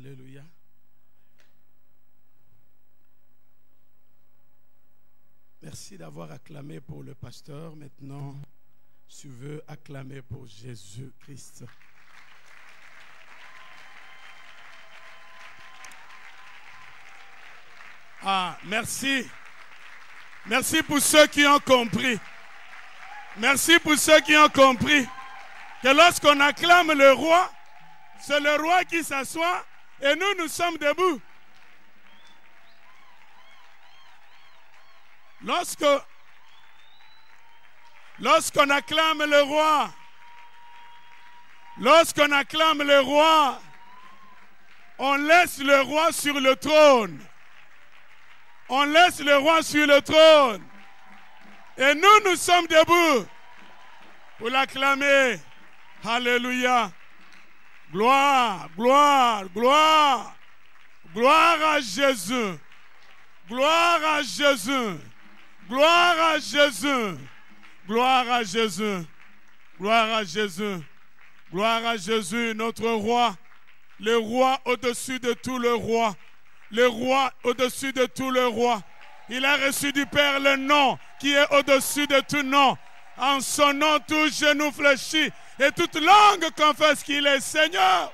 Alléluia. Merci d'avoir acclamé pour le pasteur. Maintenant, tu veux acclamer pour Jésus-Christ. Ah, merci. Merci pour ceux qui ont compris. Merci pour ceux qui ont compris que lorsqu'on acclame le roi, c'est le roi qui s'assoit et nous, nous sommes debout. Lorsqu'on acclame le roi, on laisse le roi sur le trône. On laisse le roi sur le trône. Et nous, nous sommes debout pour l'acclamer. Alléluia. Gloire, gloire, gloire. Gloire à Jésus. Gloire à Jésus. Gloire à Jésus. Gloire à Jésus. Gloire à Jésus. Gloire à Jésus, notre roi. Le roi au-dessus de tout le roi. Le roi au-dessus de tout le roi. Il a reçu du Père le nom qui est au-dessus de tout nom. En son nom, tout genou fléchit et toute langue confesse qu'il est Seigneur.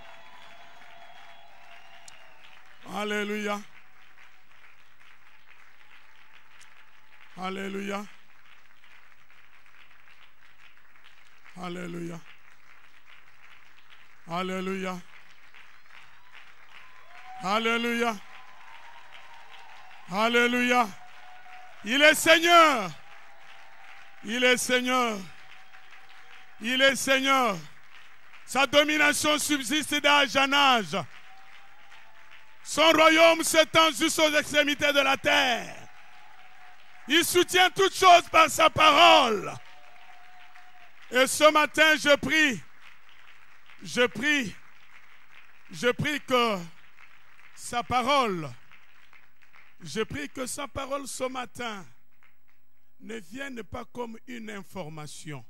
Alléluia. Alléluia. Alléluia. Alléluia. Alléluia. Alléluia. Il est Seigneur. Il est Seigneur. Il est Seigneur. Sa domination subsiste d'âge en âge. Son royaume s'étend jusqu'aux extrémités de la terre. Il soutient toutes choses par sa parole. Et ce matin, je prie que sa parole, ce matin ne vienne pas comme une information,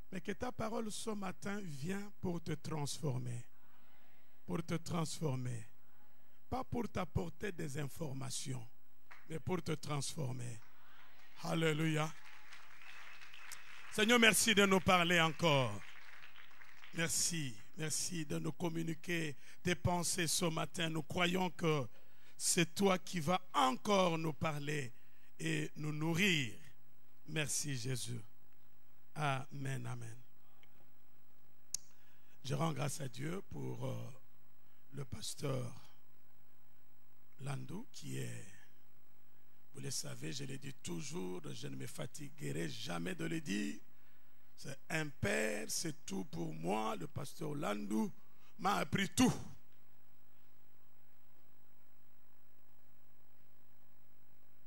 mais que ta parole ce matin vient pour te transformer. Pour te transformer. Pas pour t'apporter des informations, mais pour te transformer. Alléluia. Seigneur, merci de nous parler encore. Merci, merci de nous communiquer tes pensées ce matin. Nous croyons que c'est toi qui vas encore nous parler et nous nourrir. Merci Jésus. Amen, amen. Je rends grâce à Dieu pour le pasteur Landou qui est, vous le savez, je le dis toujours, je ne me fatiguerai jamais de le dire. C'est un père, c'est tout pour moi. Le pasteur Landou m'a appris tout.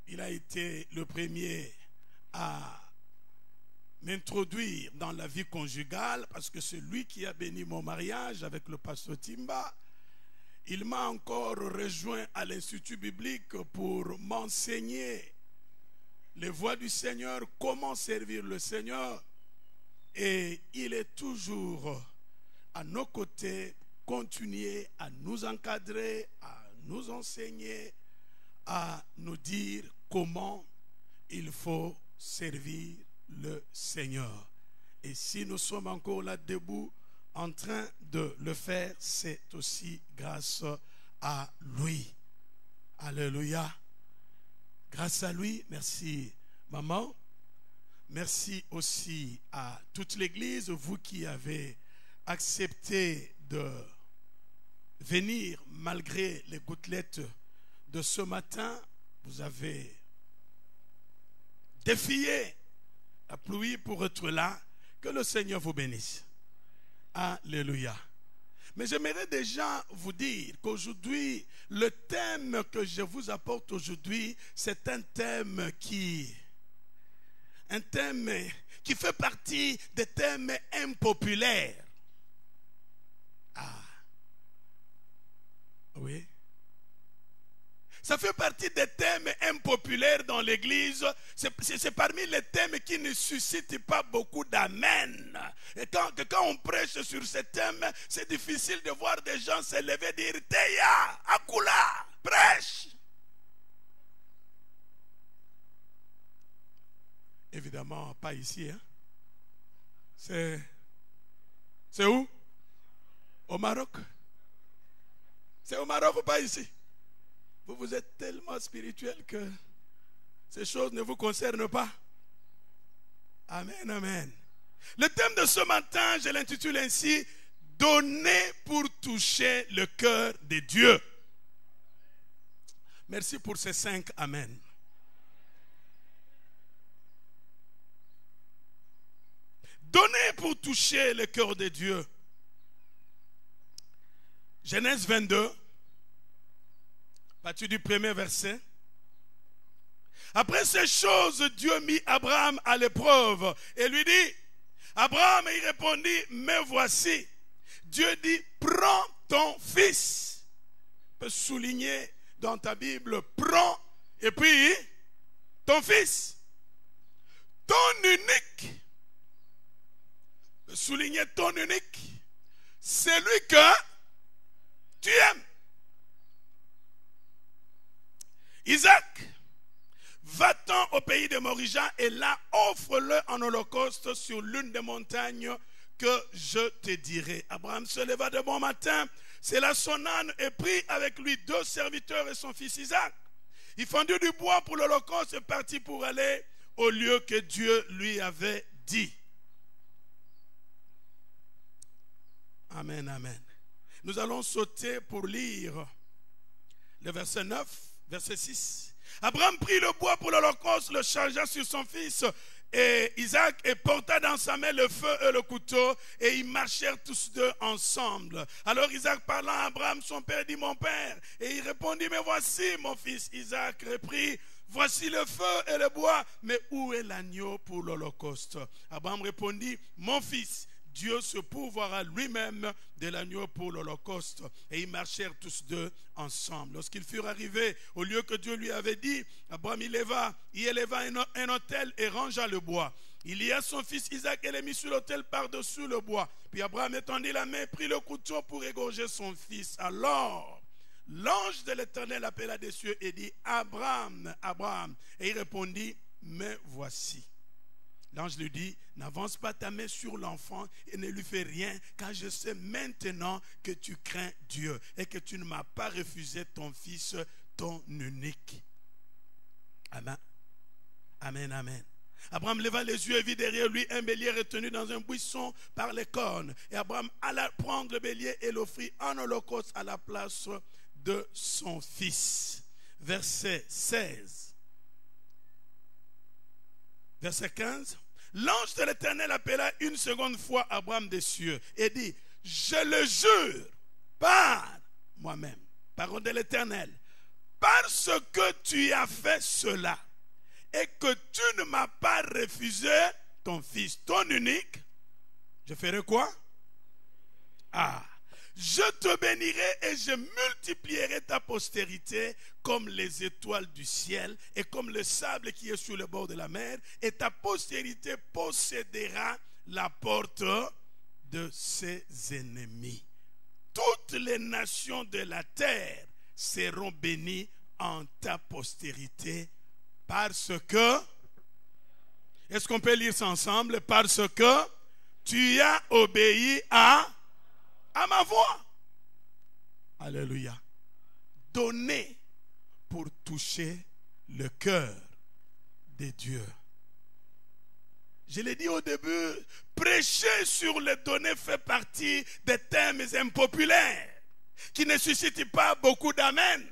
Il a été le premier à m'introduire dans la vie conjugale parce que c'est lui qui a béni mon mariage avec le pasteur Timba. Il m'a encore rejoint à l'Institut biblique pour m'enseigner les voies du Seigneur, comment servir le Seigneur. Et il est toujours à nos côtés, continuer à nous encadrer, à nous enseigner, à nous dire comment il faut servir le Seigneur. Et si nous sommes encore là debout, en train de le faire, c'est aussi grâce à lui. Alléluia. Grâce à lui, merci maman. Merci aussi à toute l'église, vous qui avez accepté de venir malgré les gouttelettes de ce matin. Vous avez défié la pluie pour être là. Que le Seigneur vous bénisse. Alléluia. Mais j'aimerais déjà vous dire qu'aujourd'hui, le thème que je vous apporte aujourd'hui, c'est un thème qui fait partie des thèmes impopulaires. Ah. Oui. Ça fait partie des thèmes impopulaires dans l'église. C'est parmi les thèmes qui ne suscitent pas beaucoup d'amen. Et quand on prêche sur ces thèmes, c'est difficile de voir des gens se lever et dire Teya, Akula, prêche. Évidemment, pas ici. Hein? C'est où? Au Maroc. C'est au Maroc ou pas ici? Vous êtes tellement spirituel que ces choses ne vous concernent pas. Amen, amen. Le thème de ce matin, je l'intitule ainsi, donner pour toucher le cœur de Dieu. Merci pour ces 5 amen. Donner pour toucher le cœur de Dieu. Genèse 22, partir du premier verset. Après ces choses, Dieu mit Abraham à l'épreuve et lui dit, Abraham, il répondit, me voici. Dieu dit, prends ton fils. Tu peux souligner dans ta Bible, prends, et puis ton fils, ton unique. Souligner ton unique, celui que tu aimes. Isaac, va-t'en au pays de Moriah et là offre-le en holocauste sur l'une des montagnes que je te dirai. Abraham se leva de bon matin, sella son âne et prit avec lui 2 serviteurs et son fils Isaac. Il fendit du bois pour l'holocauste et partit pour aller au lieu que Dieu lui avait dit. Amen, amen. Nous allons sauter pour lire le verset 9, verset 6. Abraham prit le bois pour l'holocauste, le chargea sur son fils et Isaac et porta dans sa main le feu et le couteau et ils marchèrent tous 2 ensemble. Alors Isaac parlant à Abraham, son père, dit, mon père. Et il répondit, mais voici mon fils. Isaac reprit, voici le feu et le bois, mais où est l'agneau pour l'holocauste? Abraham répondit, mon fils, Dieu se pourvoira lui-même de l'agneau pour l'holocauste. Et ils marchèrent tous 2 ensemble. Lorsqu'ils furent arrivés au lieu que Dieu lui avait dit, Abraham y éleva un autel et rangea le bois. Il lia son fils Isaac et le mit sur l'autel par-dessus le bois. Puis Abraham étendit la main, prit le couteau pour égorger son fils. Alors, l'ange de l'Éternel appela des cieux et dit, Abraham, Abraham. Et il répondit, me voici. L'ange lui dit, n'avance pas ta main sur l'enfant et ne lui fais rien, car je sais maintenant que tu crains Dieu et que tu ne m'as pas refusé ton fils, ton unique. Amen. Amen, amen. Abraham leva les yeux et vit derrière lui un bélier retenu dans un buisson par les cornes. Et Abraham alla prendre le bélier et l'offrit en holocauste à la place de son fils. Verset 16. Verset 15. L'ange de l'Éternel appela une seconde fois Abraham des cieux et dit, je le jure par moi-même, parole de l'Éternel, parce que tu as fait cela et que tu ne m'as pas refusé ton fils, ton unique, je ferai quoi? Je te bénirai et je multiplierai ta postérité comme les étoiles du ciel et comme le sable qui est sur le bord de la mer, et ta postérité possédera la porte de ses ennemis. Toutes les nations de la terre seront bénies en ta postérité parce que, est-ce qu'on peut lire ça ensemble? Parce que tu as obéi à ma voix. Alléluia. Donner pour toucher le cœur de Dieu. Je l'ai dit au début, prêcher sur les données fait partie des thèmes impopulaires qui ne suscitent pas beaucoup d'amen.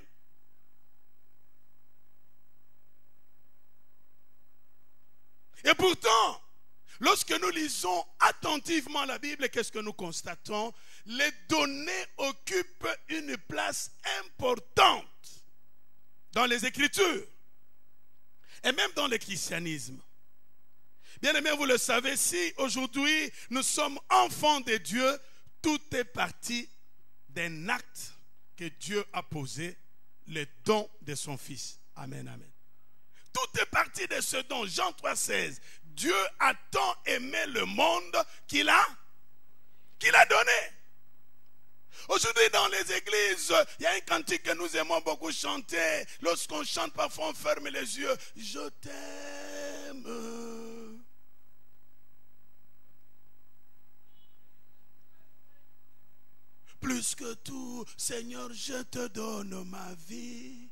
Et pourtant, lorsque nous lisons attentivement la Bible, qu'est-ce que nous constatons? Les données occupent une place importante dans les Écritures et même dans le christianisme. Bien aimé, vous le savez, si aujourd'hui nous sommes enfants de Dieu, tout est parti d'un acte que Dieu a posé, le don de son Fils. Amen, amen. Tout est parti de ce don. Jean 3,16. Dieu a tant aimé le monde qu'il a donné. Aujourd'hui, dans les églises, il y a un cantique que nous aimons beaucoup chanter. Lorsqu'on chante, parfois on ferme les yeux. Je t'aime. Plus que tout, Seigneur, je te donne ma vie.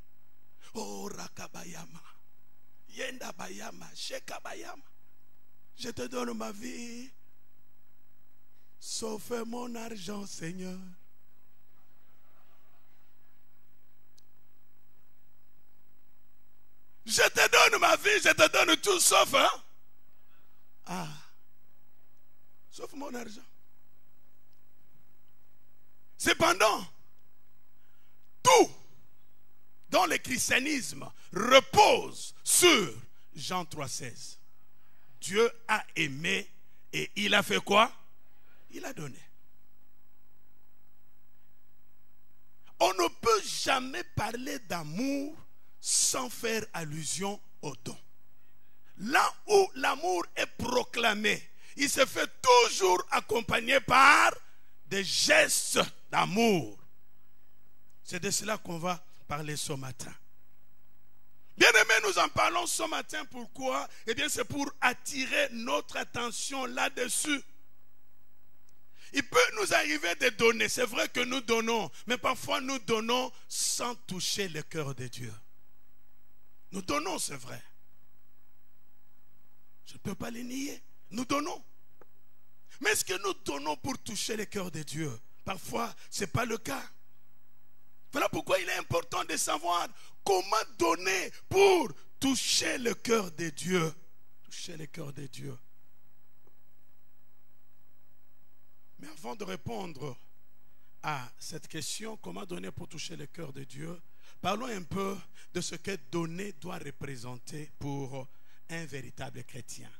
Oh, Rakabayama. Yenda Bayama. Shekabayama. Je te donne ma vie. Sauf mon argent, Seigneur. Je te donne ma vie, je te donne tout sauf, hein? Ah. Sauf mon argent. Cependant, tout dans le christianisme repose sur Jean 3,16. Dieu a aimé et il a fait quoi? Il a donné. On ne peut jamais parler d'amour sans faire allusion au don. Là où l'amour est proclamé, il se fait toujours accompagner par des gestes d'amour. C'est de cela qu'on va parler ce matin. Bien aimé, nous en parlons ce matin. Pourquoi? Eh bien, c'est pour attirer notre attention là-dessus. Il peut nous arriver de donner. C'est vrai que nous donnons, mais parfois nous donnons sans toucher le cœur de Dieu. Nous donnons, c'est vrai. Je ne peux pas les nier. Nous donnons. Mais est-ce que nous donnons pour toucher le cœur de Dieu? Parfois, ce n'est pas le cas. Voilà pourquoi il est important de savoir comment donner pour toucher le cœur de Dieu. Toucher le cœur de Dieu. Mais avant de répondre à cette question, comment donner pour toucher le cœur de Dieu, parlons un peu de ce que donner doit représenter pour un véritable chrétien.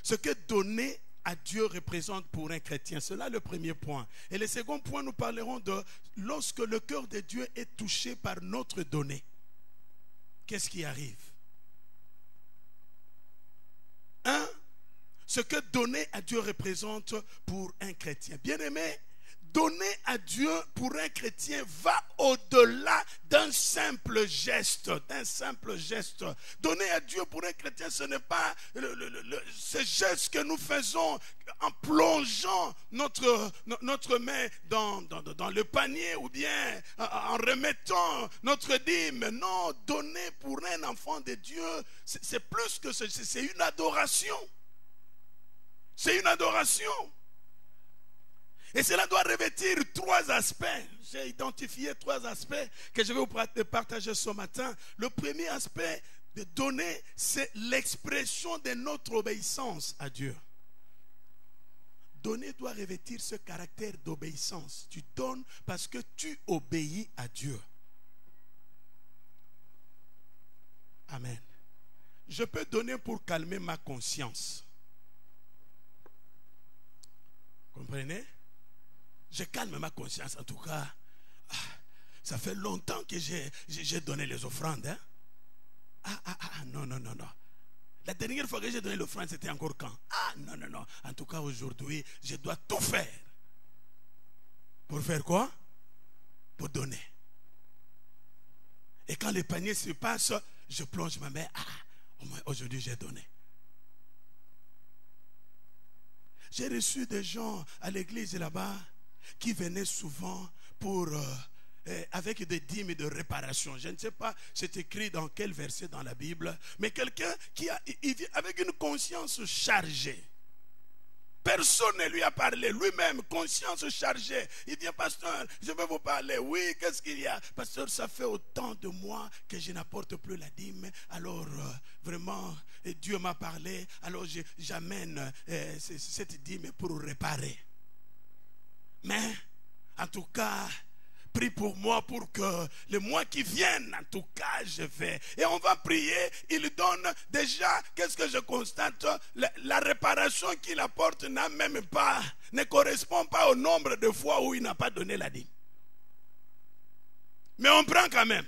Ce que donner à Dieu représente pour un chrétien. C'est là le premier point. Et le second point, nous parlerons de lorsque le cœur de Dieu est touché par notre donné. Qu'est-ce qui arrive? Ce que donner à Dieu représente pour un chrétien. Bien-aimé, donner à Dieu pour un chrétien va au-delà d'un simple geste. Donner à Dieu pour un chrétien, ce n'est pas ce geste que nous faisons en plongeant notre main dans le panier ou bien en remettant notre dîme. Non, donner pour un enfant de Dieu, c'est plus que c'est une adoration. C'est une adoration. Et cela doit revêtir trois aspects. J'ai identifié trois aspects que je vais vous partager ce matin. Le premier aspect de donner, c'est l'expression de notre obéissance à Dieu. Donner doit revêtir ce caractère d'obéissance. Tu donnes parce que tu obéis à Dieu. Amen. Je peux donner pour calmer ma conscience. Comprenez? Je calme ma conscience. En tout cas, ça fait longtemps que j'ai donné les offrandes. Hein? Non. La dernière fois que j'ai donné l'offrande, c'était encore quand? Non. En tout cas, aujourd'hui, je dois tout faire. Pour faire quoi? Pour donner. Et quand le panier se passe, je plonge ma main. Au moins aujourd'hui, j'ai donné. J'ai reçu des gens à l'église là-bas qui venaient souvent pour, avec des dîmes et de réparation. Je ne sais pas, c'est écrit dans quel verset dans la Bible, mais quelqu'un qui il vient avec une conscience chargée. Personne ne lui a parlé, lui-même, conscience chargée. Il dit, pasteur, je vais vous parler. Oui, qu'est-ce qu'il y a? Pasteur, ça fait autant de mois que je n'apporte plus la dîme. Alors, vraiment, Dieu m'a parlé. Alors, j'amène cette dîme pour réparer. Mais, en tout cas, prie pour moi pour que le mois qui vienne, en tout cas, je vais. Et on va prier. Il donne déjà, qu'est-ce que je constate? La réparation qu'il apporte ne correspond pas au nombre de fois où il n'a pas donné la dîme. Mais on prend quand même.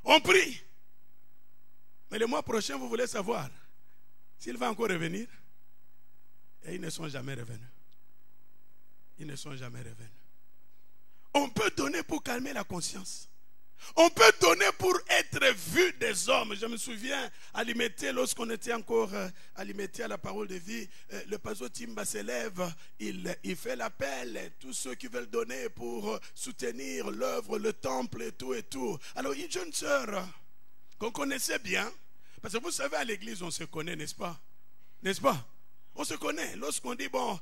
On prie. Mais le mois prochain, vous voulez savoir s'il va encore revenir. Et ils ne sont jamais revenus. Ils ne sont jamais revenus. On peut donner pour calmer la conscience. On peut donner pour être vu des hommes. Je me souviens, à Limité, lorsqu'on était encore à Limité à la parole de vie, le pasteur Timba s'élève, il fait l'appel, tous ceux qui veulent donner pour soutenir l'œuvre, le temple et tout et tout. Alors une jeune sœur qu'on connaissait bien, parce que vous savez, à l'église on se connaît, n'est-ce pas? N'est-ce pas? On se connaît. Lorsqu'on dit, bon,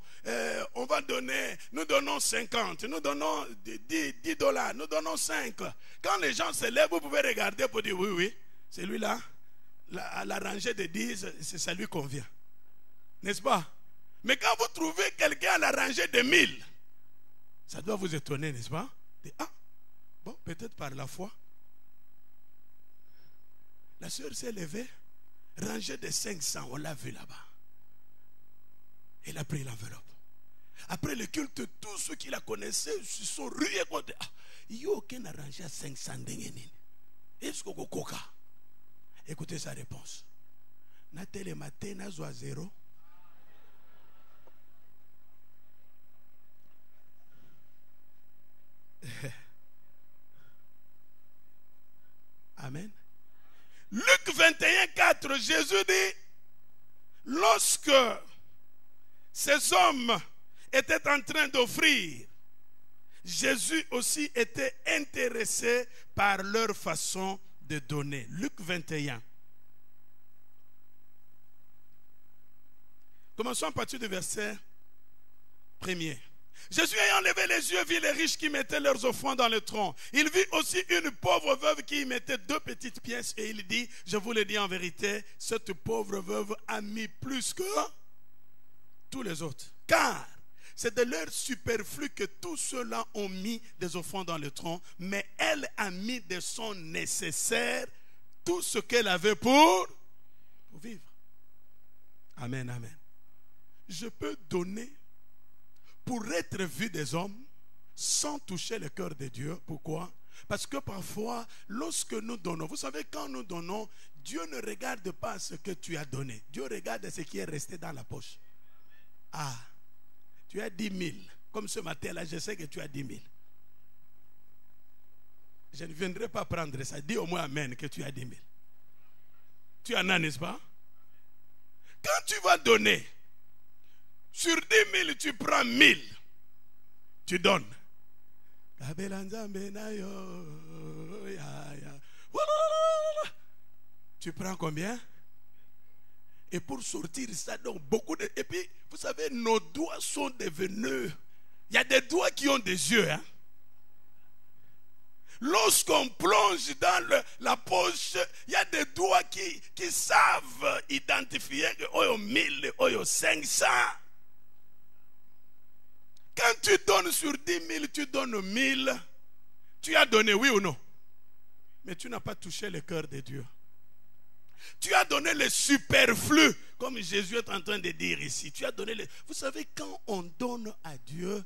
on va donner, nous donnons 50, nous donnons 10 dollars, nous donnons 5. Quand les gens se lèvent, vous pouvez regarder pour dire, oui, oui, celui-là, la rangée de 10, ça lui convient. N'est-ce pas? Mais quand vous trouvez quelqu'un à la rangée de 1000, ça doit vous étonner, n'est-ce pas? Ah, bon, peut-être par la foi. La sœur s'est levée, rangée de 500, on l'a vu là-bas. Elle a pris l'enveloppe. Après le culte, tous ceux qui la connaissaient se sont rués contre. Ah, il n'y a aucun arrangé à 500 dengenini. Est-ce que coca? Écoutez sa réponse. Natel le matin, nazo à 0. Amen. Luc 21, 4, Jésus dit, lorsque ces hommes étaient en train d'offrir, Jésus aussi était intéressé par leur façon de donner. Luc 21. Commençons à partir du verset 1er. Jésus ayant levé les yeux vit les riches qui mettaient leurs offrandes dans le tronc. Il vit aussi une pauvre veuve qui y mettait 2 petites pièces et il dit, je vous le dis en vérité, cette pauvre veuve a mis plus que tous les autres. Car c'est de leur superflu que tous ceux-là ont mis des offrandes dans le tronc, mais elle a mis de son nécessaire tout ce qu'elle avait pour vivre. Amen, amen. Je peux donner pour être vu des hommes sans toucher le cœur de Dieu. Pourquoi? Parce que parfois, lorsque nous donnons, vous savez, quand nous donnons, Dieu ne regarde pas ce que tu as donné. Dieu regarde ce qui est resté dans la poche. Ah, tu as 10 000. Comme ce matin-là, je sais que tu as 10 000. Je ne viendrai pas prendre ça. Dis au moins amen que tu as 10 000. Tu en as, n'est-ce pas? Quand tu vas donner, sur 10 000, tu prends 1000. Tu donnes. Tu prends combien? Et pour sortir ça, donc beaucoup de... Et puis, vous savez, nos doigts sont devenus... Il y a des doigts qui ont des yeux. Hein? Lorsqu'on plonge dans la poche, il y a des doigts qui savent identifier que oh, 1000, oh, 500. Quand tu donnes sur 10 000, tu donnes 1000. Tu as donné, oui ou non? Mais tu n'as pas touché le cœur de Dieu. Tu as donné le superflu, comme Jésus est en train de dire ici. Tu as donné le... Vous savez, quand on donne à Dieu,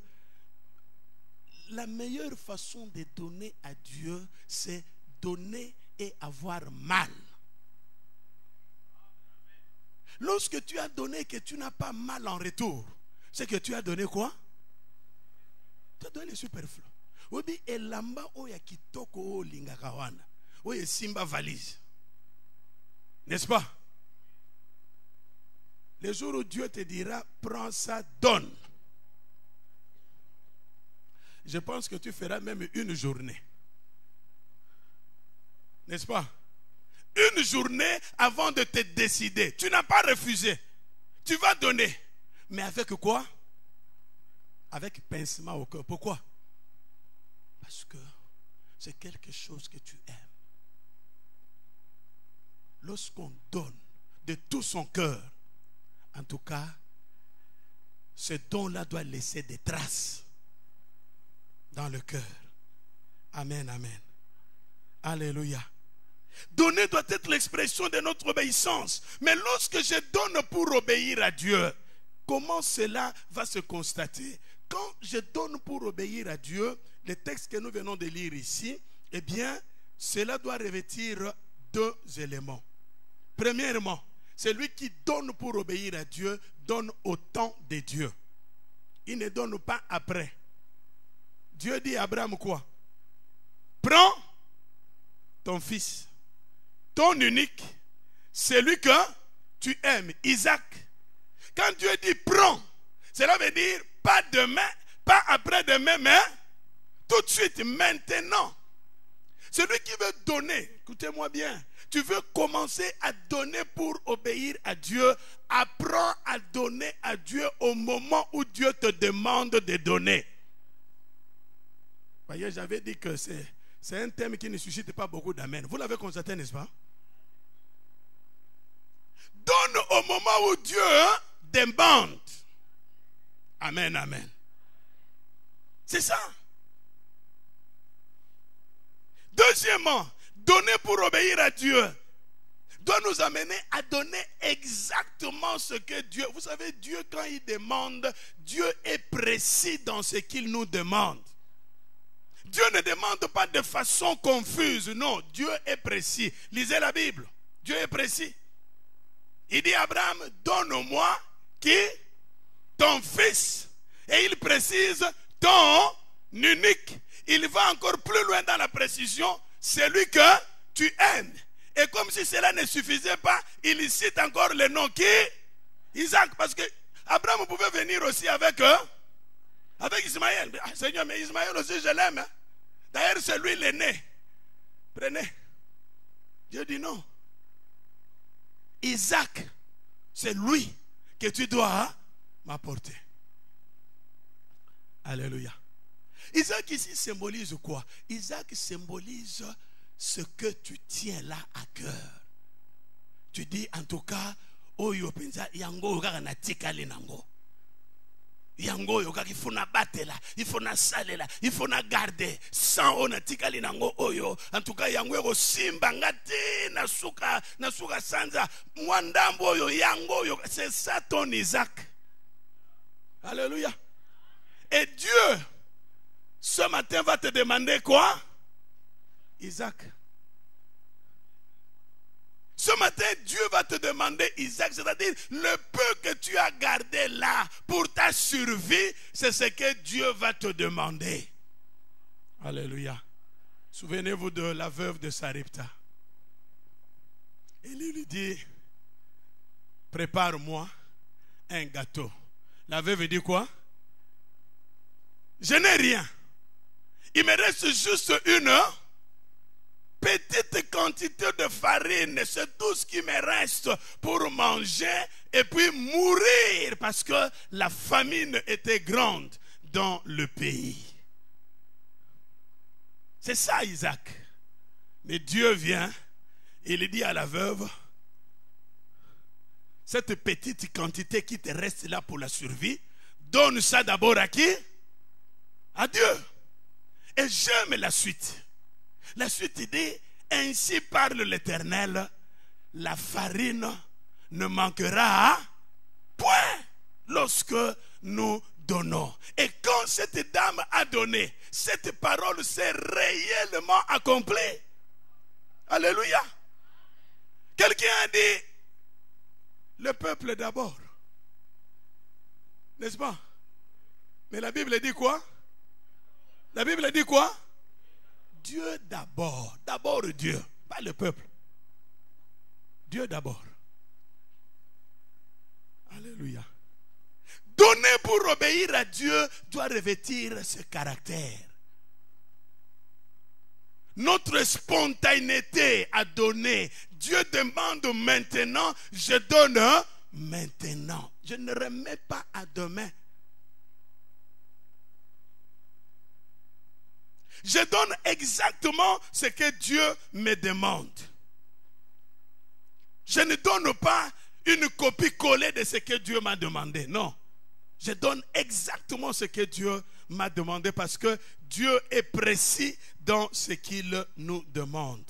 la meilleure façon de donner à Dieu, c'est donner et avoir mal. Lorsque tu as donné et que tu n'as pas mal en retour, c'est que tu as donné quoi? Tu as donné le superflu. Obi elamba oya kitoko o lingakawana. Oye simba valise. N'est-ce pas? Le jour où Dieu te dira, prends ça, donne. Je pense que tu feras même une journée. N'est-ce pas? Une journée avant de te décider. Tu n'as pas refusé. Tu vas donner. Mais avec quoi? Avec pincement au cœur. Pourquoi? Parce que c'est quelque chose que tu aimes. Lorsqu'on donne de tout son cœur, en tout cas, ce don-là doit laisser des traces dans le cœur. Amen, amen. Alléluia. Donner doit être l'expression de notre obéissance. Mais lorsque je donne pour obéir à Dieu, comment cela va se constater? Quand je donne pour obéir à Dieu, le texte que nous venons de lire ici, eh bien, cela doit revêtir deux éléments. Premièrement, celui qui donne pour obéir à Dieu donne au temps de Dieu. Il ne donne pas après. Dieu dit à Abraham quoi? Prends ton fils, ton unique, celui que tu aimes, Isaac. Quand Dieu dit prends, cela veut dire pas demain, pas après-demain, mais tout de suite, maintenant. Celui qui veut donner, écoutez-moi bien, tu veux commencer à donner pour obéir à Dieu, apprends à donner à Dieu au moment où Dieu te demande de donner. Voyez, j'avais dit que c'est un thème qui ne suscite pas beaucoup d'amen. Vous l'avez constaté, n'est-ce pas? Donne au moment où Dieu demande. Amen, amen. C'est ça. Deuxièmement, donner pour obéir à Dieu doit nous amener à donner exactement ce que Dieu... Vous savez, Dieu, quand il demande, Dieu est précis dans ce qu'il nous demande. Dieu ne demande pas de façon confuse. Non, Dieu est précis. Lisez la Bible. Dieu est précis. Il dit à Abraham, donne-moi qui? Ton fils. Et il précise ton unique. Il va encore plus loin dans la précision, celui que tu aimes. Et comme si cela ne suffisait pas, il cite encore le nom qui? Isaac. Parce que Abraham pouvait venir aussi avec Ismaël. Ah, Seigneur, mais Ismaël aussi je l'aime. Hein? D'ailleurs, c'est lui l'aîné. Prenez. Dieu dit non. Isaac, c'est lui que tu dois m'apporter. Alléluia. Isaac ici symbolise quoi? Isaac symbolise ce que tu tiens là à cœur. Tu dis en tout cas, oyo penza yango kaka na tikali nango. Yango yo kaka il faut na batela, il faut na salela, il faut na garder sans on na tikali nango oyo. En tout cas yango yo simba ngati na suka sanza mwandambo oyo yango yo. C'est ça ton Isaac. Alléluia. Et Dieu ce matin va te demander quoi? Isaac. Ce matin, Dieu va te demander Isaac, c'est-à-dire le peu que tu as gardé là pour ta survie, c'est ce que Dieu va te demander. Alléluia. Souvenez-vous de la veuve de Sarepta. Il lui dit, prépare-moi un gâteau. La veuve dit quoi? Je n'ai rien. Il me reste juste une petite quantité de farine. C'est tout ce qui me reste pour manger et puis mourir parce que la famine était grande dans le pays. C'est ça Isaac. Mais Dieu vient et il dit à la veuve, cette petite quantité qui te reste là pour la survie, donne ça d'abord à qui? À Dieu. Et j'aime la suite. La suite dit, ainsi parle l'Éternel, la farine ne manquera point lorsque nous donnons. Et quand cette dame a donné, cette parole s'est réellement accomplie. Alléluia. Quelqu'un a dit, le peuple d'abord. N'est-ce pas? Mais la Bible dit quoi? La Bible dit quoi? Dieu d'abord. D'abord Dieu, pas le peuple. Dieu d'abord. Alléluia. Donner pour obéir à Dieu doit revêtir ce caractère. Notre spontanéité à donner. Dieu demande maintenant, je donne maintenant. Je ne remets pas à demain. Je donne exactement ce que Dieu me demande. Je ne donne pas une copie collée de ce que Dieu m'a demandé. Non. Je donne exactement ce que Dieu m'a demandé parce que Dieu est précis dans ce qu'il nous demande.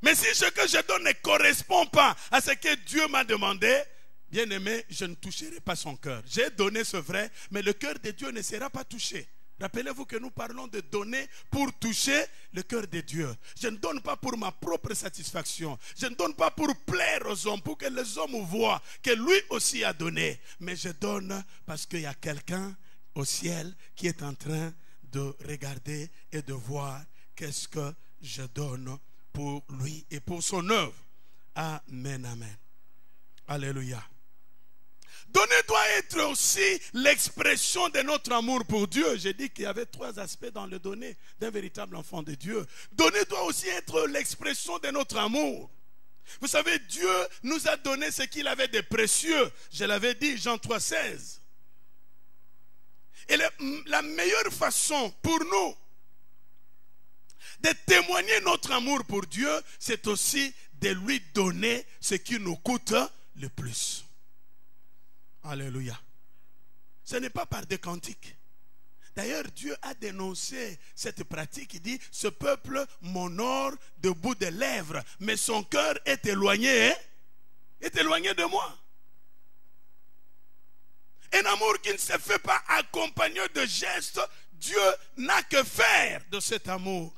Mais si ce que je donne ne correspond pas à ce que Dieu m'a demandé, bien aimé, je ne toucherai pas son cœur. J'ai donné ce vrai, mais le cœur de Dieu ne sera pas touché. Rappelez-vous que nous parlons de donner pour toucher le cœur de Dieu. Je ne donne pas pour ma propre satisfaction. Je ne donne pas pour plaire aux hommes, pour que les hommes voient que lui aussi a donné. Mais je donne parce qu'il y a quelqu'un au ciel qui est en train de regarder et de voir qu'est-ce que je donne pour lui et pour son œuvre. Amen, amen. Alléluia. Donner doit être aussi l'expression de notre amour pour Dieu. J'ai dit qu'il y avait 3 aspects dans le donner d'un véritable enfant de Dieu. Donner doit aussi être l'expression de notre amour. Vous savez, Dieu nous a donné ce qu'il avait de précieux. Je l'avais dit, Jean 3,16. Et la meilleure façon pour nous de témoigner notre amour pour Dieu, c'est aussi de lui donner ce qui nous coûte le plus. Alléluia. Ce n'est pas par des cantiques. D'ailleurs, Dieu a dénoncé cette pratique. Il dit, ce peuple m'honore de bout des lèvres, mais son cœur est éloigné de moi. Un amour qui ne se fait pas accompagné de gestes, Dieu n'a que faire de cet amour.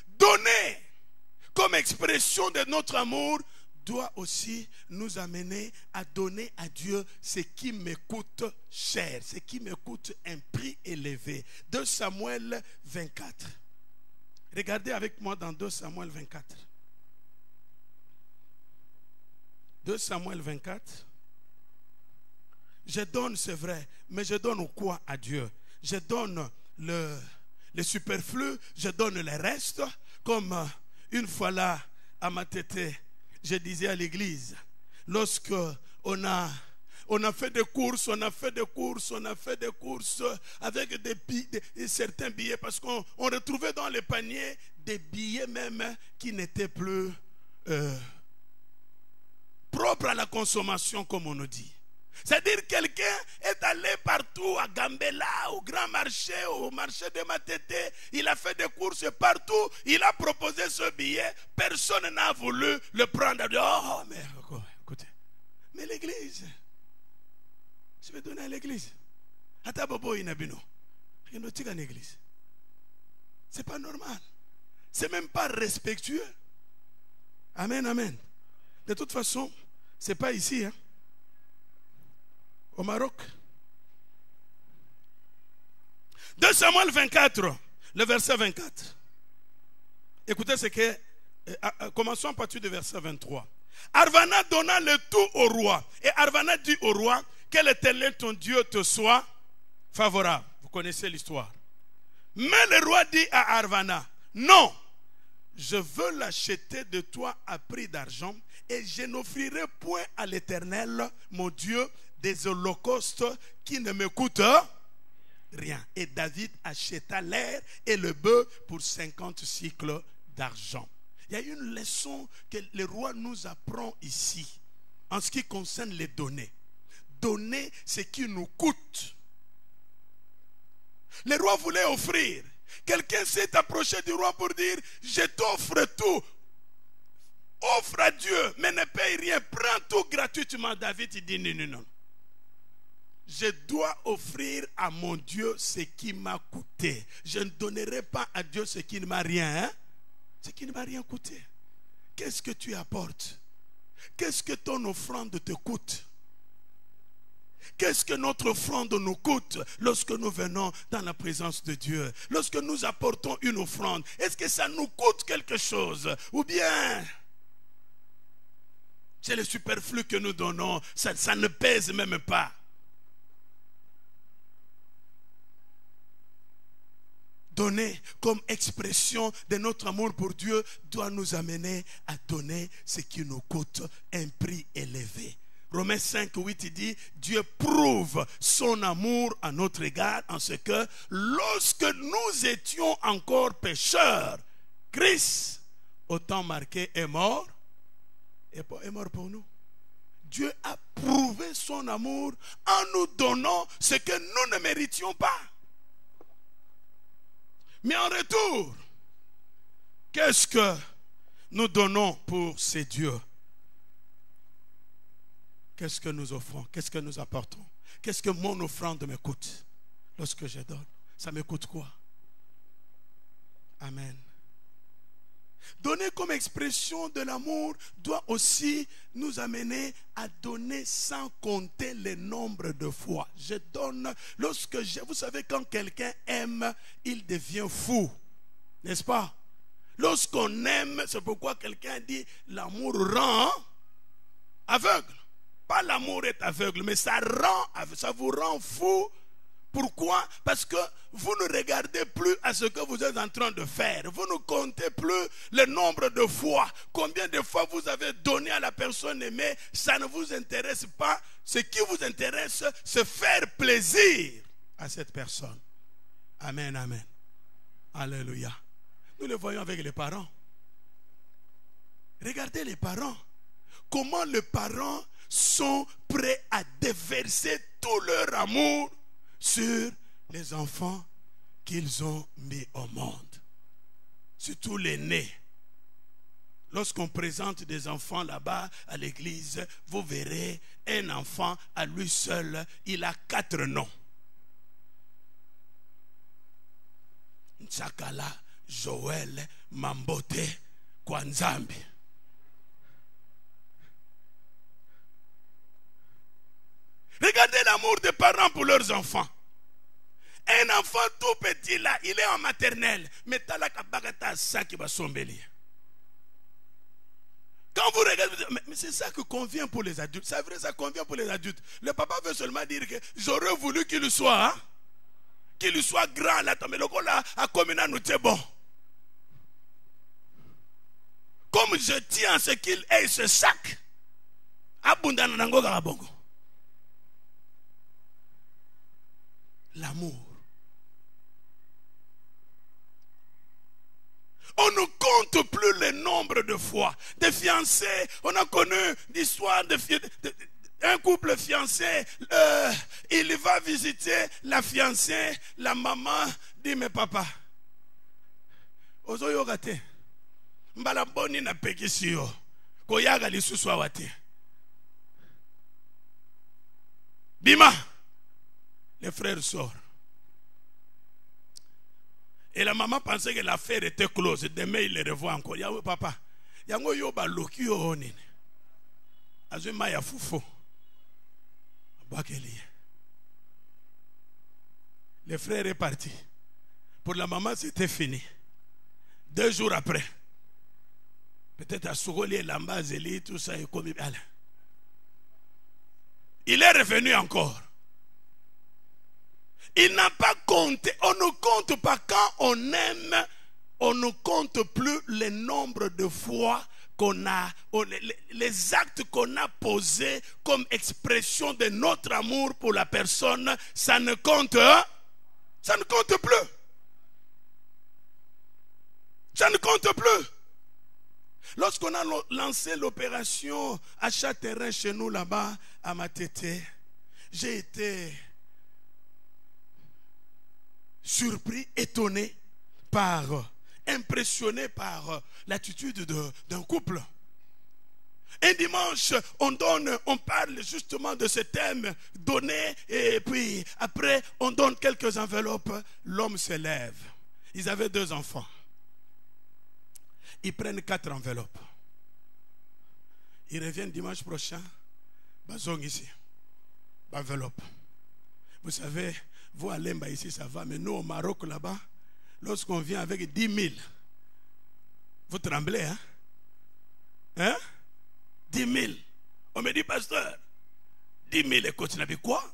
Donner comme expression de notre amour doit aussi nous amener à donner à Dieu ce qui me coûte cher, ce qui me coûte un prix élevé. 2 Samuel 24. Regardez avec moi dans 2 Samuel 24. 2 Samuel 24. Je donne, c'est vrai, mais je donne quoi à Dieu? Je donne le superflu, je donne le reste, comme une fois là, à ma tête, je disais à l'église, lorsque on a fait des courses, on a fait des courses avec certains billets, parce qu'on retrouvait dans les paniers des billets même qui n'étaient plus propres à la consommation, comme on nous dit. C'est-à-dire que quelqu'un est allé partout, à Gambela, au grand marché, au marché de Matete, il a fait des courses partout, il a proposé ce billet, personne n'a voulu le prendre. Oh, mais écoutez, mais l'église, je vais donner à l'église. C'est pas normal, c'est même pas respectueux. Amen, amen. De toute façon, c'est pas ici, hein. Au Maroc. 2 Samuel 24, le verset 24. Écoutez ce que... commençons à partir du verset 23. Arvana donna le tout au roi. Et Arvana dit au roi, que l'Éternel ton Dieu te soit favorable. Vous connaissez l'histoire. Mais le roi dit à Arvana, non, je veux l'acheter de toi à prix d'argent et je n'offrirai point à l'Éternel, mon Dieu, des holocaustes qui ne me coûtent rien. Et David acheta l'air et le bœuf pour 50 cycles d'argent. Il y a une leçon que le roi nous apprend ici en ce qui concerne les données. Donner ce qui nous coûte. Le roi voulait offrir. Quelqu'un s'est approché du roi pour dire, je t'offre tout. Offre à Dieu, mais ne paye rien. Prends tout gratuitement. David, il dit, non. Je dois offrir à mon Dieu ce qui m'a coûté. Je ne donnerai pas à Dieu ce qui ne m'a rien, hein? Ce qui ne m'a rien coûté. Qu'est-ce que tu apportes? Qu'est-ce que ton offrande te coûte? Qu'est-ce que notre offrande nous coûte lorsque nous venons dans la présence de Dieu? Lorsque nous apportons une offrande, est-ce que ça nous coûte quelque chose? Ou bien c'est le superflu que nous donnons, ça ne pèse même pas. Donner comme expression de notre amour pour Dieu doit nous amener à donner ce qui nous coûte un prix élevé. Romains 5, 8, il dit, Dieu prouve son amour à notre égard en ce que lorsque nous étions encore pécheurs, Christ, au temps marqué, est mort pour nous. Dieu a prouvé son amour en nous donnant ce que nous ne méritions pas. Mais en retour, qu'est-ce que nous donnons pour ces dieux? Qu'est-ce que nous offrons? Qu'est-ce que nous apportons? Qu'est-ce que mon offrande me coûte? lorsque je donne. Ça me coûte quoi? Amen. Donner comme expression de l'amour doit aussi nous amener à donner sans compter le nombre de fois. Je donne lorsque vous savez, quand quelqu'un aime, il devient fou. N'est-ce pas? Lorsqu'on aime, c'est pourquoi quelqu'un dit l'amour rend aveugle. Pas l'amour est aveugle, mais ça vous rend fou. Pourquoi? Parce que vous ne regardez plus à ce que vous êtes en train de faire. Vous ne comptez plus le nombre de fois. Combien de fois vous avez donné à la personne aimée, ça ne vous intéresse pas. Ce qui vous intéresse, c'est faire plaisir à cette personne. Amen, amen. Alléluia. Nous le voyons avec les parents. Regardez les parents. Comment les parents sont prêts à déverser tout leur amour sur les enfants qu'ils ont mis au monde. Surtout les nés. Lorsqu'on présente des enfants là-bas à l'église, vous verrez un enfant à lui seul, il a 4 noms. Nchakala, Joël, Mambote, Kwanzambi. Regardez l'amour des parents pour leurs enfants. Un enfant tout petit là, il est en maternelle. Mais t'as la kabagata ça qui va sombelier. Quand vous regardez, mais c'est ça que convient pour les adultes. C'est vrai, ça convient pour les adultes. Le papa veut seulement dire que j'aurais voulu qu'il soit, hein, qu'il soit grand là. Mais le gars là, à Komina nous c'est bon. Comme je tiens à ce qu'il ait ce sac, abondant nango garabongo. L'amour. On ne compte plus le nombre de fois. Des fiancés, on a connu l'histoire d'un couple fiancé. Il va visiter la fiancée. La maman dit, mais papa, ozo gate, mbala boni na pekisio, koyaga lisusu awate. Bima, les frères sortent. Et la maman pensait que l'affaire était close. Demain, il les revoit encore. Yahweh, papa. Yango yoba loki yo onine. Azuma ya fufo. Le frère est parti. Pour la maman, c'était fini. 2 jours après. Peut-être à Sougoli, Lamba, Zéli, tout ça est comme il est revenu encore. Il n'a pas compté. On ne compte pas quand on aime. On ne compte plus le nombre de fois qu'on a, les actes qu'on a posés comme expression de notre amour pour la personne. Ça ne compte, ça ne compte plus. Ça ne compte plus. Lorsqu'on a lancé l'opération achat terrain chez nous là-bas à Matete, j'ai été surpris, étonné impressionné par l'attitude d'un couple. Un dimanche, on parle justement de ce thème, donner, et puis après, on donne quelques enveloppes. L'homme se lève. Ils avaient 2 enfants. Ils prennent 4 enveloppes. Ils reviennent dimanche prochain. Bazong ici. Enveloppe. Vous savez, vous à Lemba ici, ça va, mais nous au Maroc là-bas, lorsqu'on vient avec 10 000, vous tremblez, hein? Hein? 10 000. On me dit, pasteur, 10 000 écoute, tu n'as vu quoi?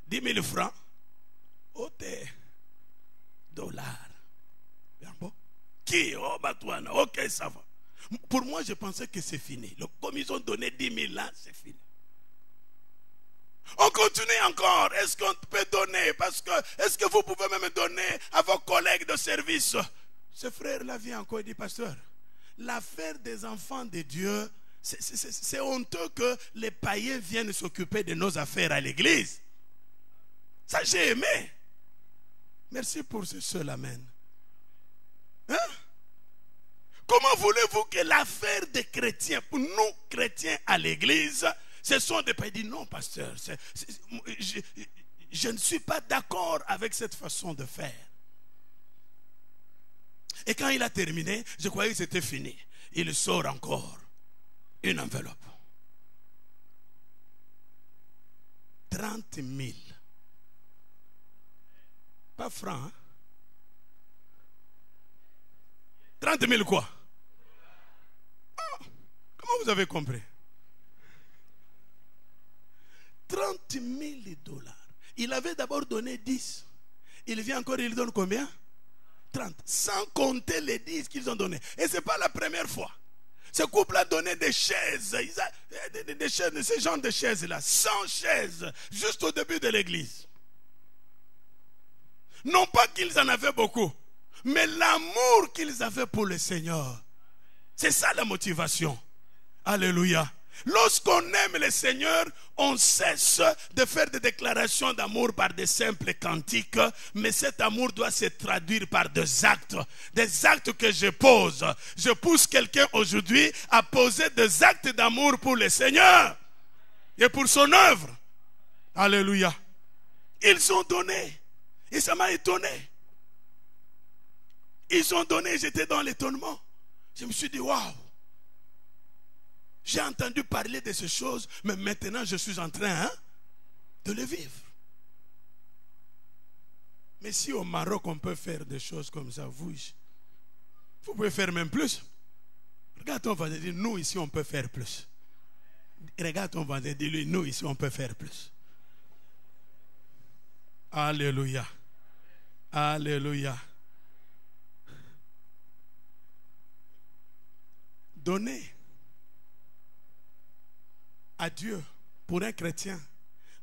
10 000 francs. $. Bien bon? Qui? Oh, Batouana. Ok, ça va. Pour moi, je pensais que c'est fini. Comme ils ont donné 10 000 là, c'est fini. On continue encore. Est-ce qu'on peut donner? Parce que, est-ce que vous pouvez même donner à vos collègues de service? Ce frère-là vient encore et dit, pasteur, l'affaire des enfants de Dieu, c'est honteux que les païens viennent s'occuper de nos affaires à l'église. Ça, j'ai aimé. Merci pour ce seul amen. Hein? Comment voulez-vous que l'affaire des chrétiens, pour nous chrétiens à l'église, ce sont des pays? Non, pasteur, je ne suis pas d'accord avec cette façon de faire. Et quand il a terminé, je croyais que c'était fini. Il sort encore une enveloppe. 30 000. Pas francs. Hein? 30 000 quoi? Ah, comment vous avez compris? 30 000 dollars. Il avait d'abord donné 10. Il vient encore, il donne combien? 30. Sans compter les 10 qu'ils ont donnés. Et ce n'est pas la première fois. Ce couple a donné des chaises. Des chaises, ce genre de chaises-là. 100 chaises. Juste au début de l'église. Non pas qu'ils en avaient beaucoup. Mais l'amour qu'ils avaient pour le Seigneur. C'est ça la motivation. Alléluia. Lorsqu'on aime le Seigneur, on cesse de faire des déclarations d'amour par des simples cantiques, mais cet amour doit se traduire par des actes que je pose. Je pousse quelqu'un aujourd'hui à poser des actes d'amour pour le Seigneur et pour son œuvre. Alléluia. Ils ont donné, et ça m'a étonné. Ils ont donné, j'étais dans l'étonnement. Je me suis dit, waouh. J'ai entendu parler de ces choses, mais maintenant je suis en train de le vivre. Mais si au Maroc on peut faire des choses comme ça, vous pouvez faire même plus. Regarde ton voisin, dis, nous ici on peut faire plus. Regarde ton voisin, dis-lui, nous ici on peut faire plus. Alléluia. Alléluia. Donnez à Dieu, pour un chrétien,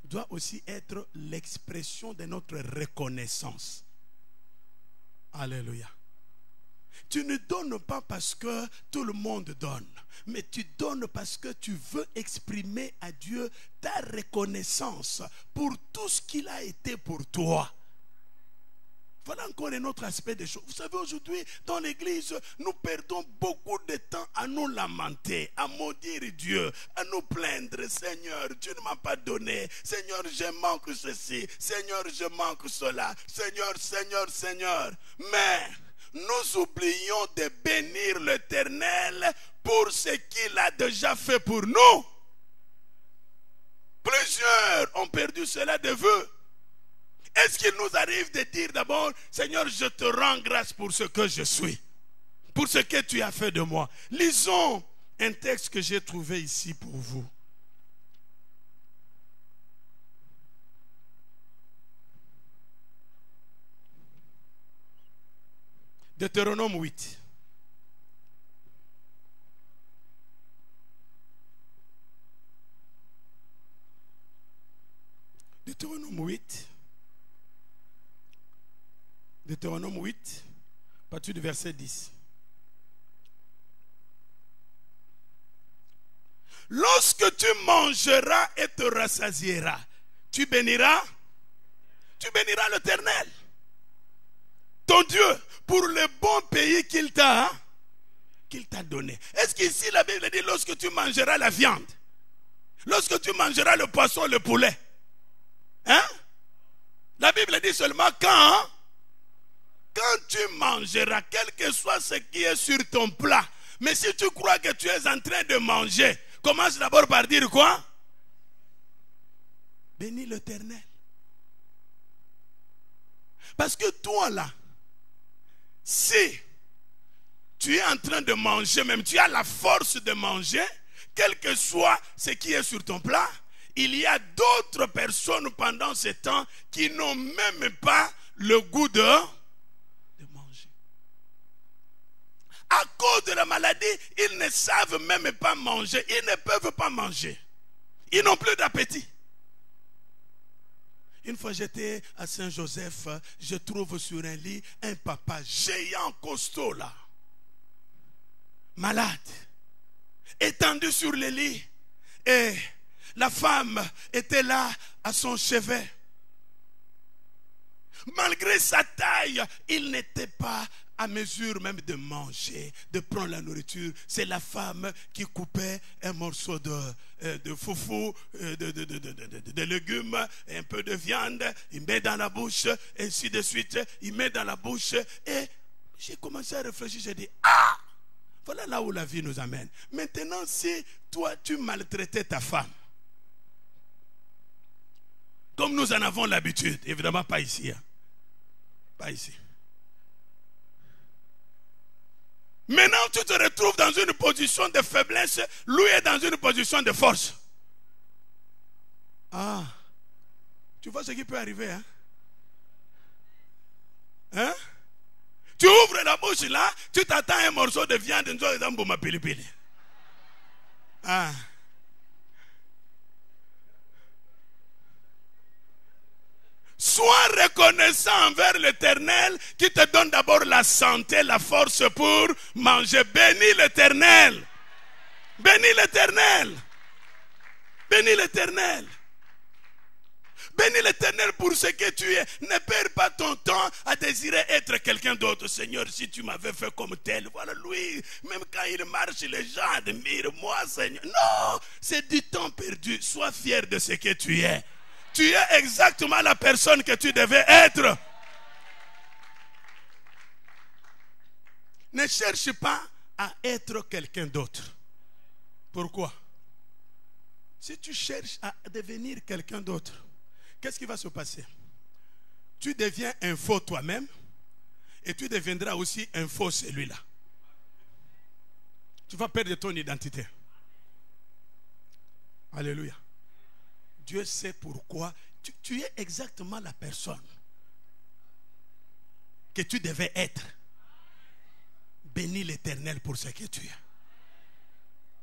doit aussi être l'expression de notre reconnaissance. Alléluia. Tu ne donnes pas parce que tout le monde donne, mais tu donnes parce que tu veux exprimer à Dieu ta reconnaissance pour tout ce qu'il a été pour toi. Voilà encore un autre aspect des choses. Vous savez, aujourd'hui, dans l'église, nous perdons beaucoup de temps à nous lamenter, à maudire Dieu, à nous plaindre. Seigneur, tu ne m'as pas donné. Seigneur, je manque ceci. Seigneur, je manque cela. Seigneur, Seigneur, Seigneur. Mais nous oublions de bénir l'Éternel pour ce qu'il a déjà fait pour nous. Plusieurs ont perdu cela de vue. Est-ce qu'il nous arrive de dire d'abord, Seigneur, je te rends grâce pour ce que je suis, pour ce que tu as fait de moi. Lisons un texte que j'ai trouvé ici pour vous. Deutéronome 8. Deutéronome 8. Deutéronome 8, à partir du verset 10. Lorsque tu mangeras et te rassasieras, tu béniras l'Éternel, ton Dieu, pour le bon pays qu'il t'a donné. Est-ce qu'ici la Bible dit lorsque tu mangeras la viande, lorsque tu mangeras le poisson, le poulet, hein? La Bible dit seulement quand tu mangeras, quel que soit ce qui est sur ton plat. Mais si tu crois que tu es en train de manger, commence d'abord par dire quoi? Bénis l'Éternel. Parce que toi là, si tu es en train de manger, même tu as la force de manger, quel que soit ce qui est sur ton plat, il y a d'autres personnes pendant ce temps qui n'ont même pas le goût de manger. À cause de la maladie, ils ne savent même pas manger. Ils ne peuvent pas manger. Ils n'ont plus d'appétit. Une fois j'étais à Saint-Joseph, je trouve sur un lit un papa géant, costaud là, malade, étendu sur le lit. Et la femme était là à son chevet. Malgré sa taille, il n'était pas à mesure même de manger, de prendre la nourriture, c'est la femme qui coupait un morceau de foufou, de légumes, un peu de viande, il met dans la bouche, ainsi de suite, il met dans la bouche. Et j'ai commencé à réfléchir, j'ai dit, ah, voilà là où la vie nous amène. Maintenant, si toi, tu maltraitais ta femme, comme nous en avons l'habitude, évidemment pas ici, hein. Pas ici. Maintenant, tu te retrouves dans une position de faiblesse, lui est dans une position de force. Ah, tu vois ce qui peut arriver, hein? Hein? Tu ouvres la bouche là, tu t'attends un morceau de viande, ah. Sois reconnaissant envers l'Éternel qui te donne d'abord la santé, la force pour manger. Bénis l'Éternel. Bénis l'Éternel. Bénis l'Éternel. Bénis l'Éternel pour ce que tu es. Ne perds pas ton temps à désirer être quelqu'un d'autre. Seigneur, si tu m'avais fait comme tel, voilà lui, même quand il marche, les gens admirent moi, Seigneur. Non, c'est du temps perdu. Sois fier de ce que tu es. Tu es exactement la personne que tu devais être. Ne cherche pas à être quelqu'un d'autre. Pourquoi? Si tu cherches à devenir quelqu'un d'autre, qu'est-ce qui va se passer? Tu deviens un faux toi-même et tu deviendras aussi un faux celui-là. Tu vas perdre ton identité. Alléluia. Dieu sait pourquoi. Tu es exactement la personne que tu devais être. Bénis l'Éternel pour ce que tu es.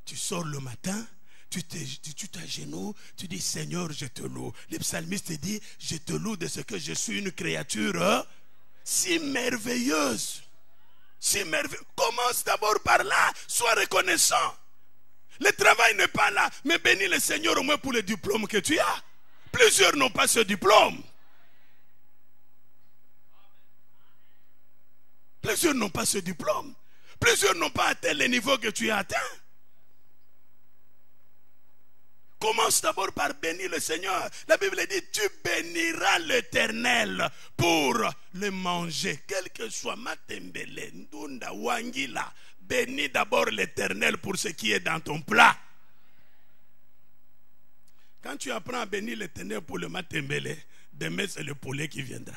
Tu sors le matin, tu t'agenouilles, tu dis Seigneur, je te loue. Le psalmiste dit, je te loue de ce que je suis une créature si merveilleuse. Si merveilleuse. Commence d'abord par là, sois reconnaissant. Le travail n'est pas là, mais bénis le Seigneur au moins pour le diplôme que tu as. Plusieurs n'ont pas ce diplôme. Plusieurs n'ont pas ce diplôme. Plusieurs n'ont pas atteint le niveau que tu as atteint. Commence d'abord par bénir le Seigneur. La Bible dit, tu béniras l'Éternel pour le manger. Quel que soit Matembele, Ndunda, Wangila. Bénis d'abord l'Éternel pour ce qui est dans ton plat. Quand tu apprends à bénir l'Éternel pour le matembele, demain c'est le poulet qui viendra.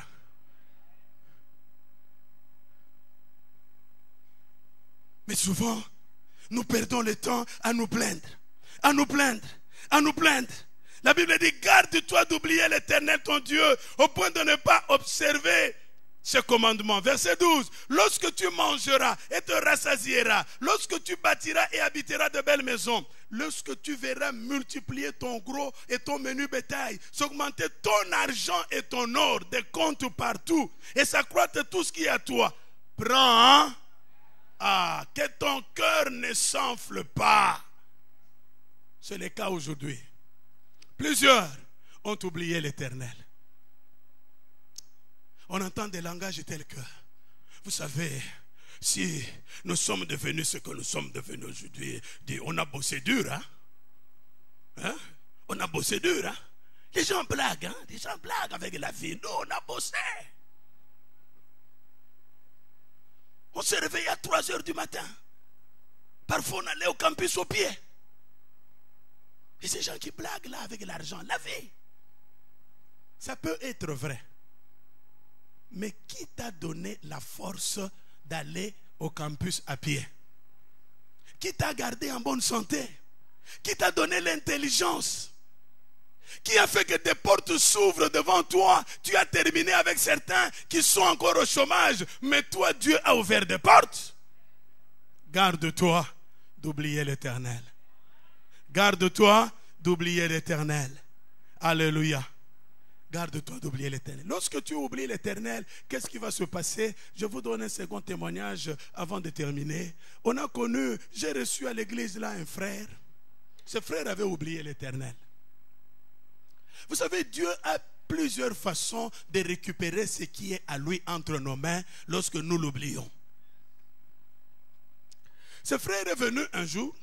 Mais souvent, nous perdons le temps à nous plaindre, à nous plaindre, à nous plaindre. La Bible dit, garde-toi d'oublier l'Éternel ton Dieu, au point de ne pas observer ce commandement. Verset 12. Lorsque tu mangeras et te rassasieras, lorsque tu bâtiras et habiteras de belles maisons, lorsque tu verras multiplier ton gros et ton menu bétail, s'augmenter ton argent et ton or, des comptes partout, et s'accroître tout ce qui est à toi, prends, que ton cœur ne s'enfle pas. C'est le cas aujourd'hui. Plusieurs ont oublié l'Éternel. On entend des langages tels que, vous savez, si nous sommes devenus ce que nous sommes devenus aujourd'hui, on a bossé dur, hein? On a bossé dur, hein? Les gens blaguent, hein? Les gens blaguent avec la vie. Nous, on a bossé. On s'est réveillé à 3 heures du matin. Parfois, on allait au campus au pied. Et ces gens qui blaguent là avec l'argent, la vie, ça peut être vrai. Mais qui t'a donné la force d'aller au campus à pied? Qui t'a gardé en bonne santé? Qui t'a donné l'intelligence? Qui a fait que des portes s'ouvrent devant toi? Tu as terminé avec certains qui sont encore au chômage, mais toi, Dieu a ouvert des portes. Garde-toi d'oublier l'Éternel. Garde-toi d'oublier l'Éternel. Alléluia. Garde-toi d'oublier l'Éternel. Lorsque tu oublies l'Éternel, qu'est-ce qui va se passer? Je vous donne un second témoignage avant de terminer. On a connu, j'ai reçu à l'église là un frère. Ce frère avait oublié l'Éternel. Vous savez, Dieu a plusieurs façons de récupérer ce qui est à lui entre nos mains lorsque nous l'oublions. Ce frère est venu un jour,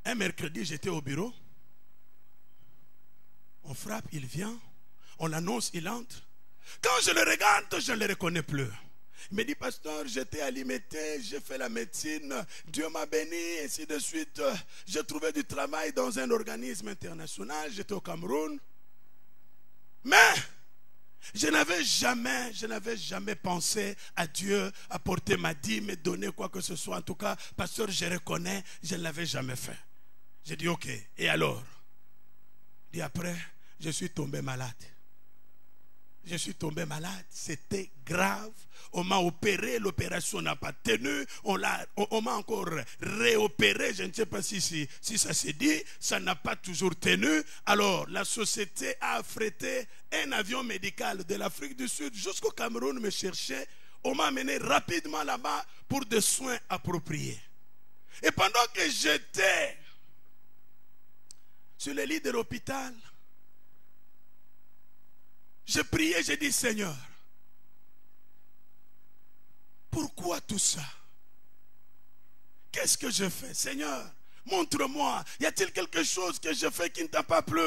un mercredi, j'étais au bureau. On frappe, il vient. On l'annonce, il entre. Quand je le regarde, je ne le reconnais plus. Il me dit, pasteur, j'étais à l'IMT, j'ai fait la médecine, Dieu m'a béni, et ainsi de suite. J'ai trouvé du travail dans un organisme international, j'étais au Cameroun. Mais je n'avais jamais pensé à Dieu apporter ma dîme, me donner quoi que ce soit. En tout cas, pasteur, je reconnais, je ne l'avais jamais fait. J'ai dit, ok, et alors? Et après, je suis tombé malade. Je suis tombé malade, c'était grave. On m'a opéré, l'opération n'a pas tenu. On m'a encore réopéré, je ne sais pas si ça s'est dit. Ça n'a pas toujours tenu. Alors, la société a affrété un avion médical de l'Afrique du Sud jusqu'au Cameroun me chercher. On m'a amené rapidement là-bas pour des soins appropriés. Et pendant que j'étais sur le lit de l'hôpital, je priais, j'ai dit, Seigneur, pourquoi tout ça? Qu'est-ce que je fais? Seigneur, montre-moi. Y a-t-il quelque chose que je fais qui ne t'a pas plu?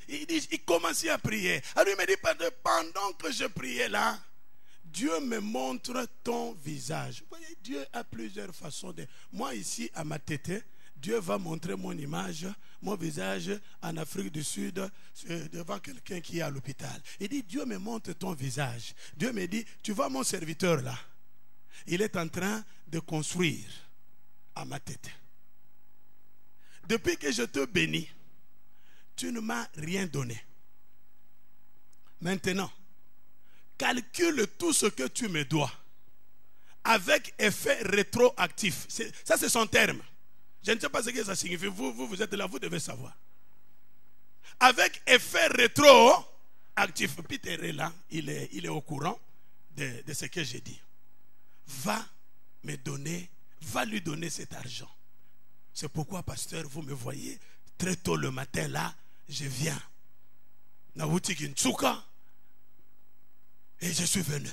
Il commençait à prier. Alors il me dit, pendant que je priais là, Dieu me montre ton visage. Vous voyez, Dieu a plusieurs façons de... Moi ici, à ma tête, Dieu va montrer mon image, mon visage en Afrique du Sud devant quelqu'un qui est à l'hôpital. Il dit, Dieu me montre ton visage. Dieu me dit, tu vois mon serviteur là, il est en train de construire à ma tête. Depuis que je te bénis, tu ne m'as rien donné. Maintenant, calcule tout ce que tu me dois avec effet rétroactif. Ça, c'est son terme. Je ne sais pas ce que ça signifie. Vous êtes là, vous devez savoir. Avec effet rétroactif. Peter est là, il est au courant de ce que j'ai dit. Va lui donner cet argent. C'est pourquoi, pasteur, vous me voyez très tôt le matin là, je viens. Et je suis venu.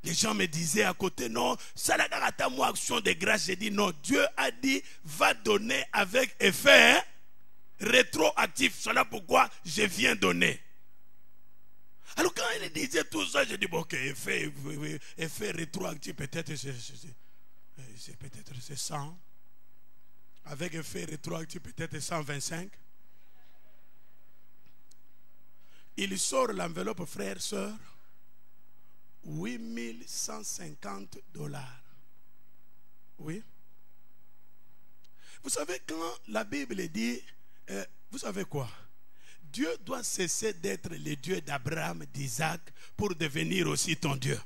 Les gens me disaient à côté, non, Salagarata, moi, action de grâce. J'ai dit, non, Dieu a dit, va donner avec effet rétroactif. C'est là pourquoi je viens donner. Alors quand il disait tout ça, j'ai dit, bon, ok, effet rétroactif, peut-être c'est 100. Avec effet rétroactif, peut-être 125. Il sort l'enveloppe, frère, sœur. $8,150. Oui. Vous savez, quand la Bible dit, vous savez quoi? Dieu doit cesser d'être le Dieu d'Abraham, d'Isaac, pour devenir aussi ton Dieu.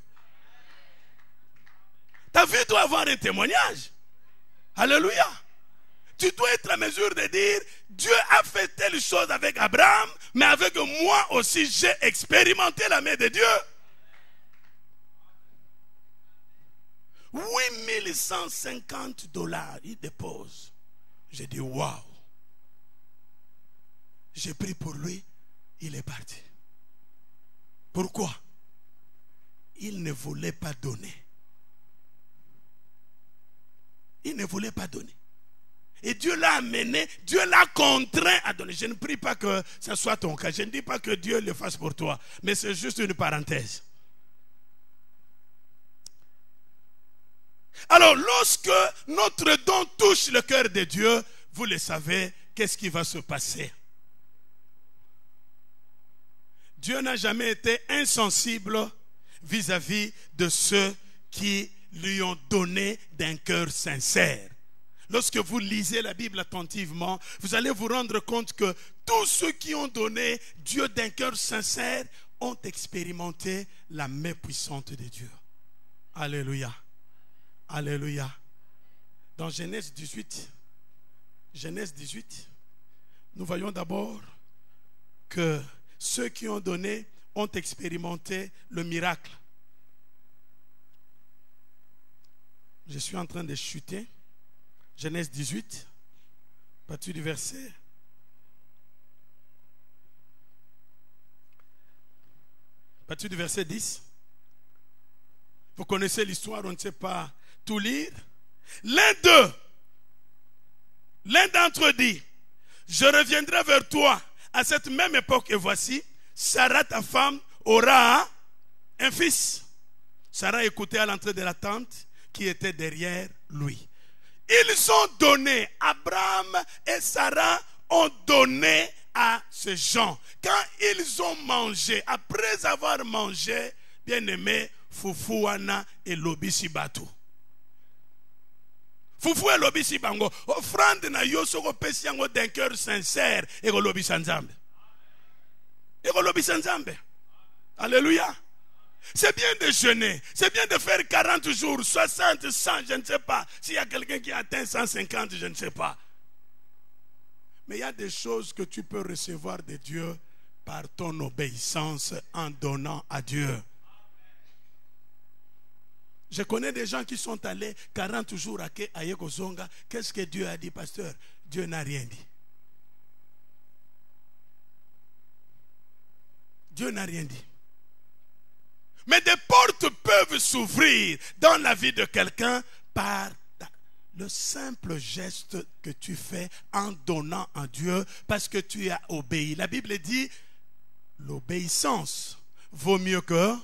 Ta vie doit avoir un témoignage. Alléluia. Tu dois être à mesure de dire, Dieu a fait telle chose avec Abraham, mais avec moi aussi, j'ai expérimenté la main de Dieu. $8,150, il dépose. J'ai dit, waouh. J'ai pris pour lui, il est parti. Pourquoi? Il ne voulait pas donner. Il ne voulait pas donner. Et Dieu l'a amené, Dieu l'a contraint à donner. Je ne prie pas que ce soit ton cas. Je ne dis pas que Dieu le fasse pour toi. Mais c'est juste une parenthèse. Alors, lorsque notre don touche le cœur de Dieu, vous le savez, qu'est-ce qui va se passer? Dieu n'a jamais été insensible vis-à-vis de ceux qui lui ont donné d'un cœur sincère. Lorsque vous lisez la Bible attentivement, vous allez vous rendre compte que tous ceux qui ont donné Dieu d'un cœur sincère ont expérimenté la main puissante de Dieu. Alléluia. Alléluia. Dans Genèse 18, nous voyons d'abord que ceux qui ont donné ont expérimenté le miracle. Je suis en train de chuter. Genèse 18, à partir du verset 10. Vous connaissez l'histoire, on ne sait pas tout lire. L'un d'eux, l'un d'entre eux dit, je reviendrai vers toi à cette même époque et voici, Sarah ta femme aura un fils. Sarah écoutait à l'entrée de la tente qui était derrière lui. Ils ont donné, Abraham et Sarah ont donné à ces gens. Quand ils ont mangé, après avoir mangé, bien aimé, Fufuana et Lobisi Batu. Fufu et Lobisi Bango. Offrande na yosoko pesiango d'un cœur sincère. Et Lobisi Nzambe. Et Lobisi Nzambe. Alléluia. C'est bien de jeûner. C'est bien de faire 40 jours, 60, 100, je ne sais pas. S'il y a quelqu'un qui atteint 150, je ne sais pas. Mais il y a des choses que tu peux recevoir de Dieu par ton obéissance en donnant à Dieu. Je connais des gens qui sont allés 40 jours à Yekozonga. Qu'est-ce que Dieu a dit, pasteur? Dieu n'a rien dit. Dieu n'a rien dit. Mais des portes peuvent s'ouvrir dans la vie de quelqu'un par le simple geste que tu fais en donnant à Dieu parce que tu as obéi. La Bible dit, l'obéissance vaut mieux que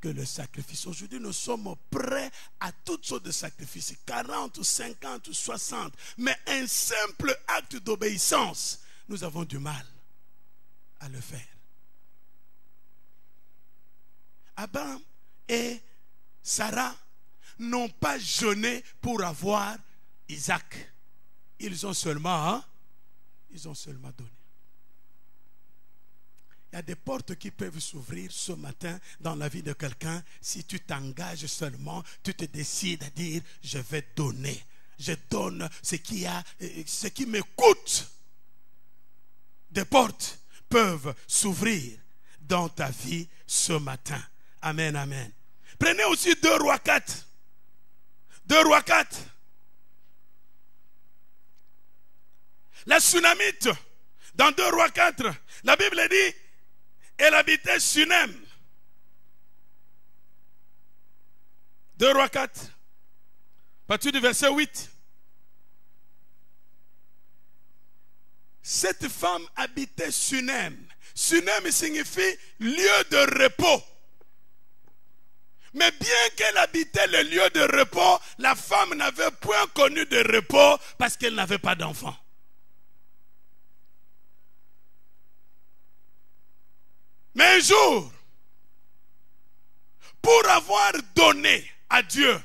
le sacrifice. Aujourd'hui, nous sommes prêts à toutes sortes de sacrifices, 40, 50, 60. Mais un simple acte d'obéissance, nous avons du mal à le faire. Abraham et Sarah n'ont pas jeûné pour avoir Isaac. Ils ont seulement donné. Il y a des portes qui peuvent s'ouvrir ce matin dans la vie de quelqu'un si tu t'engages seulement, tu te décides à dire je vais donner. Je donne ce qui me coûte. Des portes peuvent s'ouvrir dans ta vie ce matin. Amen, amen. Prenez aussi 2 Rois 4. 2 Rois 4. La Sunamite, dans 2 Rois 4, la Bible dit, elle habitait Sunem. 2 Rois 4, à partir du verset 8. Cette femme habitait Sunem. Sunem signifie lieu de repos. Mais bien qu'elle habitait le lieu de repos, la femme n'avait point connu de repos parce qu'elle n'avait pas d'enfant. Mais un jour, pour avoir donné à Dieu,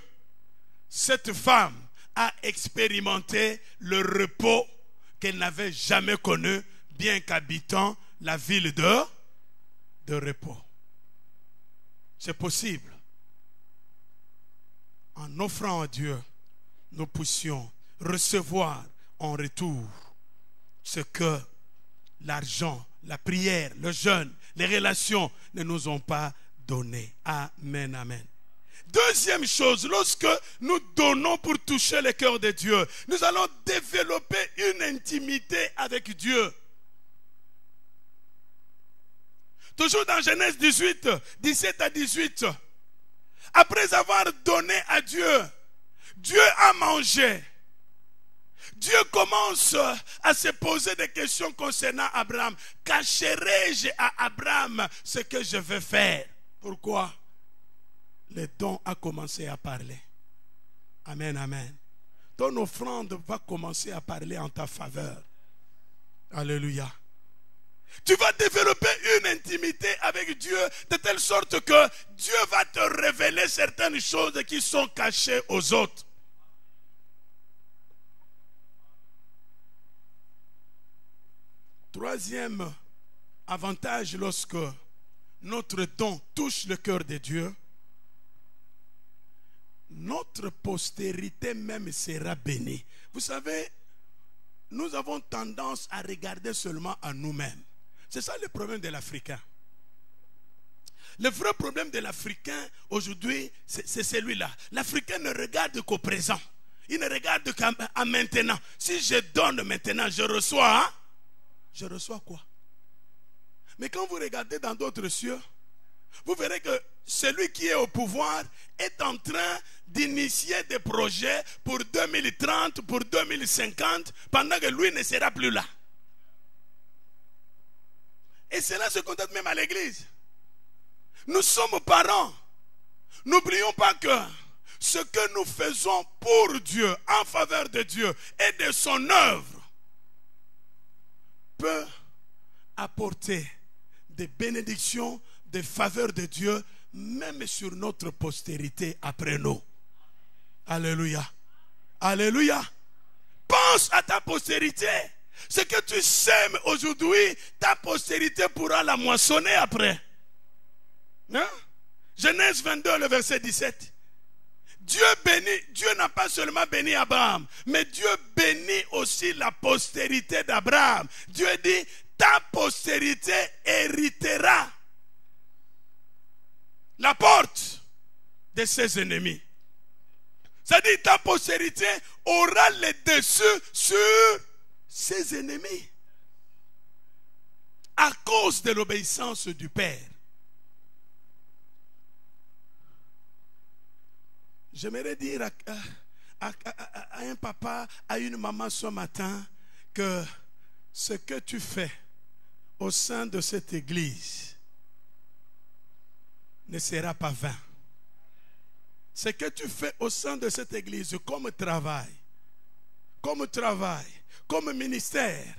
cette femme a expérimenté le repos qu'elle n'avait jamais connu, bien qu'habitant la ville de repos. C'est possible. En offrant à Dieu, nous puissions recevoir en retour ce que l'argent, la prière, le jeûne, les relations ne nous ont pas donné. Amen, amen. Deuxième chose, lorsque nous donnons pour toucher le cœur de Dieu, nous allons développer une intimité avec Dieu. Toujours dans Genèse 18, 17 à 18. Après avoir donné à Dieu, Dieu a mangé. Dieu commence à se poser des questions concernant Abraham. Cacherai-je à Abraham ce que je vais faire? Pourquoi? Le don a commencé à parler. Amen, amen. Ton offrande va commencer à parler en ta faveur. Alléluia. Tu vas développer une intimité avec Dieu de telle sorte que Dieu va te révéler certaines choses qui sont cachées aux autres. Troisième avantage lorsque notre don touche le cœur de Dieu, notre postérité même sera bénie. Vous savez, nous avons tendance à regarder seulement à nous-mêmes. C'est ça le problème de l'Africain. Le vrai problème de l'Africain aujourd'hui, c'est celui-là. L'Africain ne regarde qu'au présent. Il ne regarde qu'à maintenant. Si je donne maintenant, je reçois. Hein? Je reçois quoi? Mais quand vous regardez dans d'autres cieux, vous verrez que celui qui est au pouvoir est en train d'initier des projets pour 2030, pour 2050, pendant que lui ne sera plus là. Et cela se constate même à l'église. Nous sommes parents. N'oublions pas que ce que nous faisons pour Dieu, en faveur de Dieu et de son œuvre, peut apporter des bénédictions, des faveurs de Dieu, même sur notre postérité après nous. Alléluia. Alléluia. Pense à ta postérité. Ce que tu sèmes aujourd'hui, ta postérité pourra la moissonner après. Hein? Genèse 22, le verset 17. Dieu n'a pas seulement béni Abraham, mais Dieu bénit aussi la postérité d'Abraham. Dieu dit, ta postérité héritera la porte de ses ennemis. C'est-à-dire, ta postérité aura le dessus sur ses ennemis à cause de l'obéissance du Père. J'aimerais dire à un papa, à une maman ce matin, que ce que tu fais au sein de cette église ne sera pas vain. Ce que tu fais au sein de cette église comme travail, comme ministère,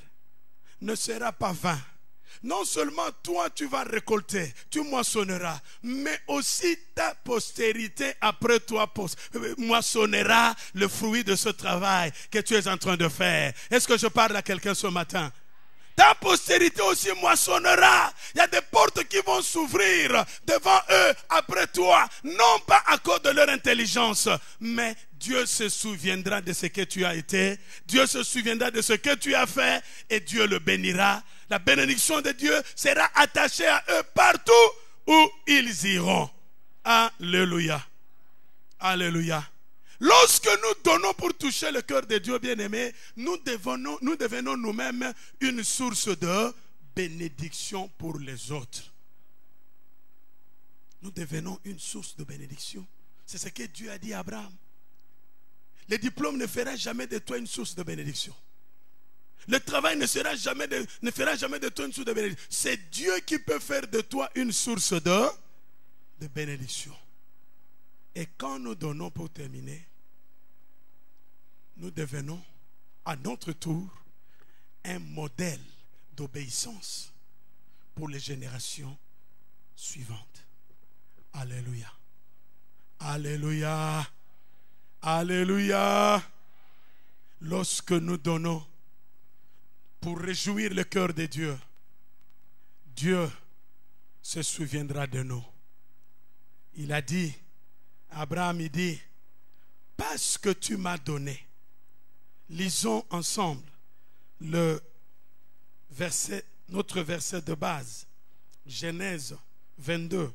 ne sera pas vain. Non seulement toi tu vas récolter, tu moissonneras, mais aussi ta postérité après toi moissonnera le fruit de ce travail que tu es en train de faire. Est-ce que je parle à quelqu'un ce matin? Ta postérité aussi moissonnera. Il y a des portes qui vont s'ouvrir devant eux après toi, non pas à cause de leur intelligence, mais Dieu se souviendra de ce que tu as été, Dieu se souviendra de ce que tu as fait et Dieu le bénira. La bénédiction de Dieu sera attachée à eux partout où ils iront. Alléluia. Alléluia. Lorsque nous donnons pour toucher le cœur de Dieu bien-aimé, nous devenons nous-mêmes une source de bénédiction pour les autres. Nous devenons une source de bénédiction. C'est ce que Dieu a dit à Abraham. Le diplôme ne fera jamais de toi une source de bénédiction. Le travail ne fera jamais de toi une source de bénédiction. C'est Dieu qui peut faire de toi une source de bénédiction. Et quand nous donnons, pour terminer, nous devenons à notre tour un modèle d'obéissance pour les générations suivantes. Alléluia. Alléluia. Alléluia. Lorsque nous donnons pour réjouir le cœur de Dieu, Dieu se souviendra de nous. Il a dit, Abraham, il dit, parce que tu m'as donné. Lisons ensemble le verset, notre verset de base, Genèse 22.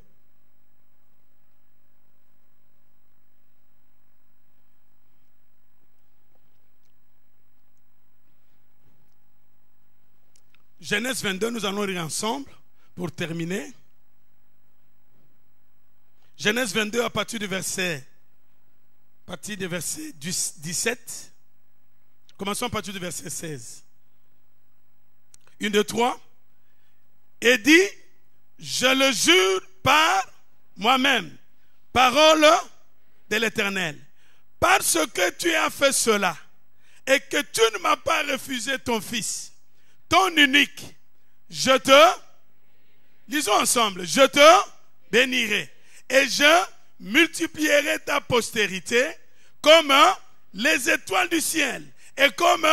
Genèse 22, nous allons lire ensemble pour terminer. Genèse 22 à partir du verset 17. Commençons à partir du verset 16. 1, 2, 3. Et dit, je le jure par moi-même, parole de l'Éternel, parce que tu as fait cela et que tu ne m'as pas refusé ton fils, ton unique, lisons ensemble, je te bénirai et je multiplierai ta postérité comme les étoiles du ciel et comme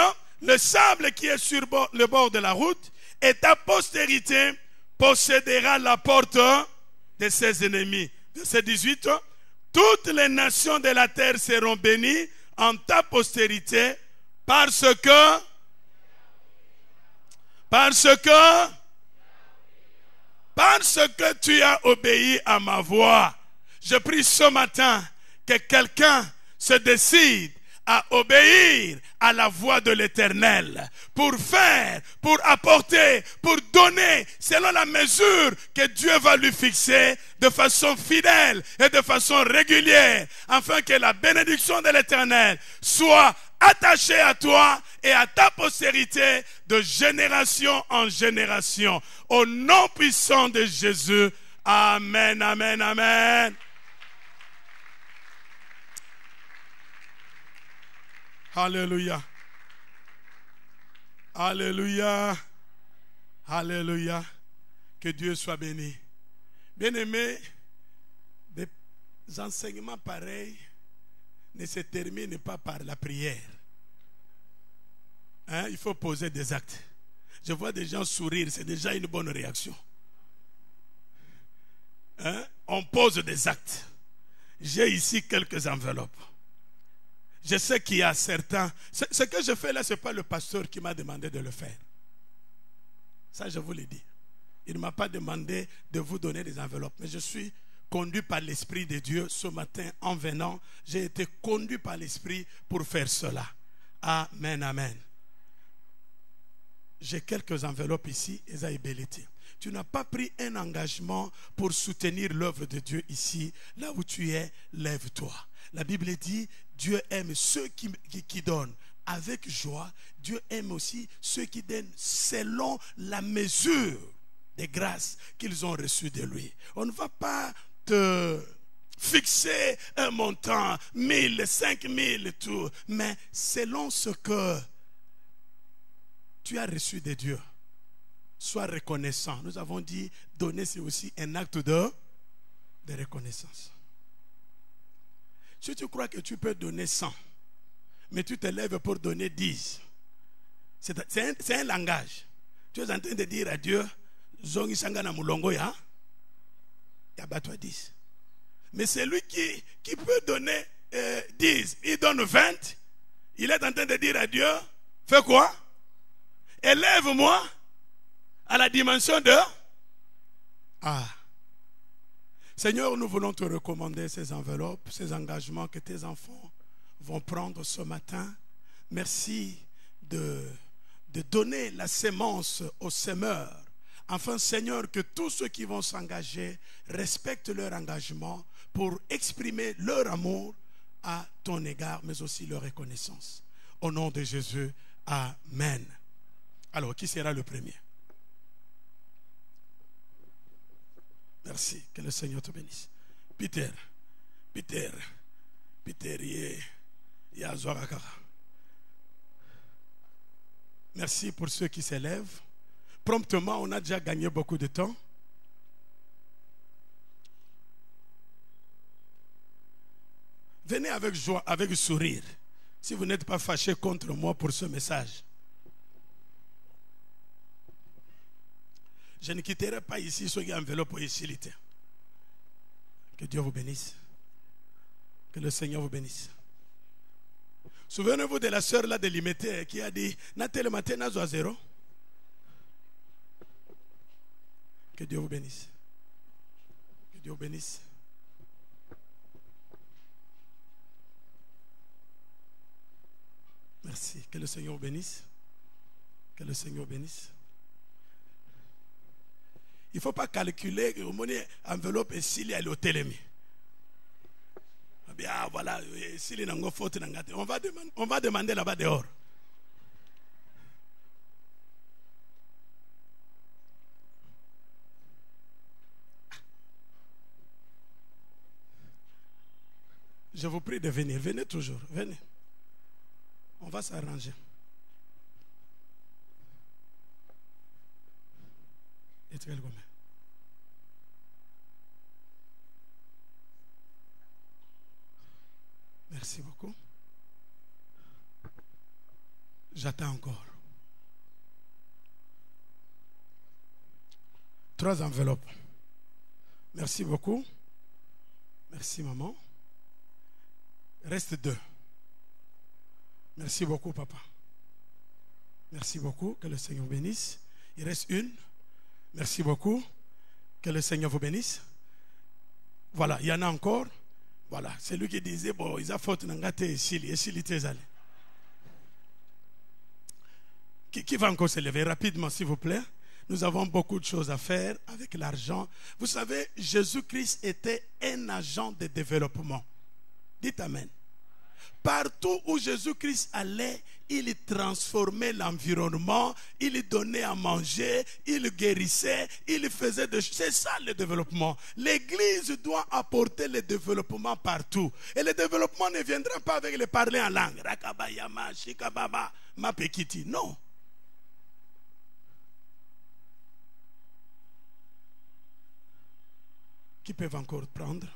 le sable qui est sur le bord de la route, et ta postérité possédera la porte de ses ennemis. Verset 18, toutes les nations de la terre seront bénies en ta postérité parce que tu as obéi à ma voix. Je prie ce matin que quelqu'un se décide à obéir à la voix de l'Éternel, pour faire, pour apporter, pour donner selon la mesure que Dieu va lui fixer de façon fidèle et de façon régulière, afin que la bénédiction de l'Éternel soit attachée à toi et à ta postérité de génération en génération. Au nom puissant de Jésus, amen, amen, amen. Alléluia. Alléluia. Alléluia. Que Dieu soit béni. Bien-aimés, des enseignements pareils ne se terminent pas par la prière. Hein? Il faut poser des actes. Je vois des gens sourire, c'est déjà une bonne réaction. Hein? On pose des actes. J'ai ici quelques enveloppes. Je sais qu'il y a certains... Ce que je fais là, ce n'est pas le pasteur qui m'a demandé de le faire. Ça, je vous l'ai dit. Il ne m'a pas demandé de vous donner des enveloppes. Mais je suis conduit par l'Esprit de Dieu. Ce matin, en venant, j'ai été conduit par l'Esprit pour faire cela. Amen, amen. J'ai quelques enveloppes ici. Tu n'as pas pris un engagement pour soutenir l'œuvre de Dieu ici. Là où tu es, lève-toi. La Bible dit, Dieu aime ceux qui donnent avec joie. Dieu aime aussi ceux qui donnent selon la mesure des grâces qu'ils ont reçues de lui. On ne va pas te fixer un montant, 1000, 5000 et tout, mais selon ce que tu as reçu de Dieu. Sois reconnaissant. Nous avons dit, donner c'est aussi un acte de reconnaissance. Si tu crois que tu peux donner 100, mais tu te lèves pour donner 10, c'est un langage. Tu es en train de dire à Dieu, Zongi Sangana Mulongo ya batwa 10. Mais celui qui peut donner 10, il donne 20, il est en train de dire à Dieu, fais quoi? Élève-moi à la dimension de... Seigneur, nous voulons te recommander ces enveloppes, ces engagements que tes enfants vont prendre ce matin. Merci de donner la sémence aux semeurs. Enfin, Seigneur, que tous ceux qui vont s'engager respectent leur engagement pour exprimer leur amour à ton égard, mais aussi leur reconnaissance. Au nom de Jésus, amen. Alors, qui sera le premier? Merci, que le Seigneur te bénisse. Peter, merci pour ceux qui s'élèvent. Promptement, on a déjà gagné beaucoup de temps. Venez avec joie, avec sourire, si vous n'êtes pas fâché contre moi pour ce message. Je ne quitterai pas ici ce qui est enveloppe pour ici. Que Dieu vous bénisse. Que le Seigneur vous bénisse. Souvenez-vous de la sœur là de Limité qui a dit Natel matin nazo à 0. Que Dieu vous bénisse. Que Dieu vous bénisse. Merci. Que le Seigneur vous bénisse. Que le Seigneur vous bénisse. Il ne faut pas calculer que mon enveloppe est s'il y a l'hôtel. Bien, voilà, s'il y a une faute, on va demander là-bas dehors. Je vous prie de venir. Venez toujours. Venez. On va s'arranger. Merci beaucoup. J'attends encore. 3 enveloppes. Merci beaucoup. Merci maman. Reste 2. Merci beaucoup papa. Merci beaucoup. Que le Seigneur vous bénisse. Il reste 1. Merci beaucoup. Que le Seigneur vous bénisse. Voilà, il y en a encore. Voilà, c'est lui qui disait, bon, ils ont faute n'angate et Chili Tezale. Qui va encore se lever rapidement, s'il vous plaît? Nous avons beaucoup de choses à faire avec l'argent. Vous savez, Jésus-Christ était un agent de développement. Dites Amen. Partout où Jésus-Christ allait, il transformait l'environnement, il donnait à manger, il guérissait, il faisait de... C'est ça le développement. L'Église doit apporter le développement partout. Et le développement ne viendra pas avec le parler en langue. Rakabayama, shikababa, mapekiti. Non. Qui peuvent encore prendre?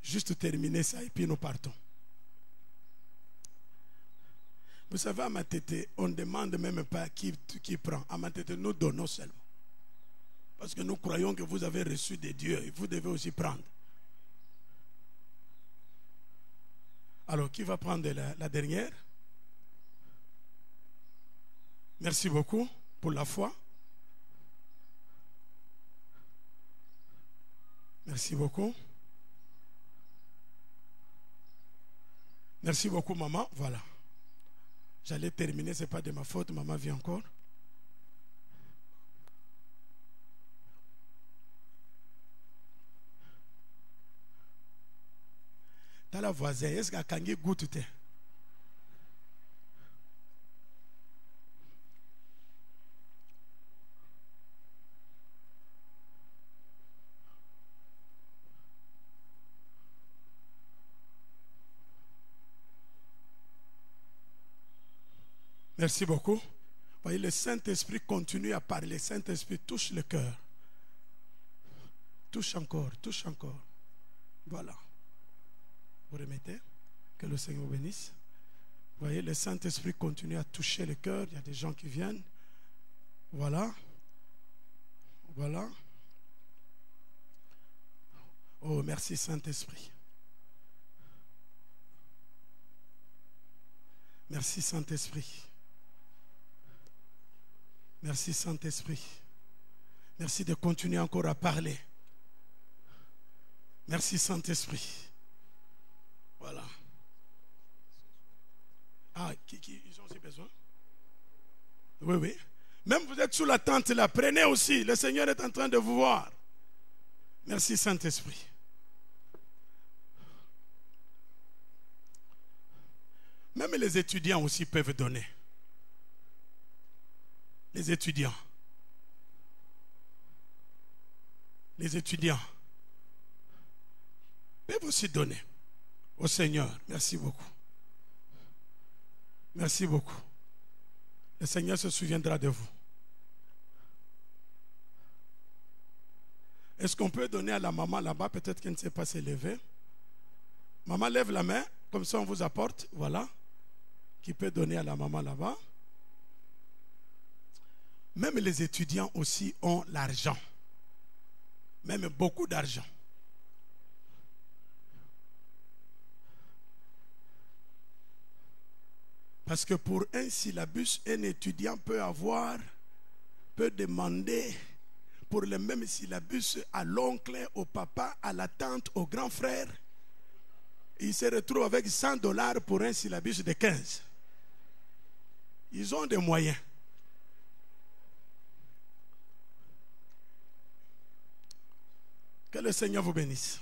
Juste terminer ça et puis nous partons. Vous savez, à Matete, on ne demande même pas qui prend. À Matete, nous donnons seulement. Parce que nous croyons que vous avez reçu de Dieu et vous devez aussi prendre. Alors, qui va prendre la dernière? Merci beaucoup pour la foi. Merci beaucoup. Merci beaucoup, maman. Voilà. J'allais terminer, ce n'est pas de ma faute. Maman vient encore. T'as la voisine. Est-ce qu'à Kangi goûte? Merci beaucoup. Voyez, le Saint-Esprit continue à parler. Le Saint-Esprit touche le cœur. Touche encore, touche encore. Voilà. Vous remettez. Que le Seigneur vous bénisse. Voyez, le Saint-Esprit continue à toucher le cœur. Il y a des gens qui viennent. Voilà. Voilà. Oh, merci Saint-Esprit. Merci Saint-Esprit. Merci Saint-Esprit. Merci de continuer encore à parler. Merci Saint-Esprit. Voilà. Ah, ils ont aussi besoin? Oui, oui. Même vous êtes sous la tente là, prenez aussi. Le Seigneur est en train de vous voir. Merci Saint-Esprit. Même les étudiants aussi peuvent donner. Les étudiants. Les étudiants peuvent aussi donner au Seigneur. Merci beaucoup. Merci beaucoup. Le Seigneur se souviendra de vous. Est-ce qu'on peut donner à la maman là-bas? Peut-être qu'elle ne sait pas se lever. Maman, lève la main. Comme ça, on vous apporte. Voilà. Qui peut donner à la maman là-bas. Même les étudiants aussi ont l'argent. Même beaucoup d'argent. Parce que pour un syllabus, un étudiant peut demander pour le même syllabus à l'oncle, au papa, à la tante, au grand frère. Il se retrouve avec $100 pour un syllabus de 15. Ils ont des moyens. Que le Seigneur vous bénisse.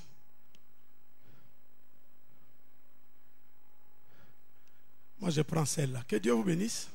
Moi, je prends celle-là. Que Dieu vous bénisse.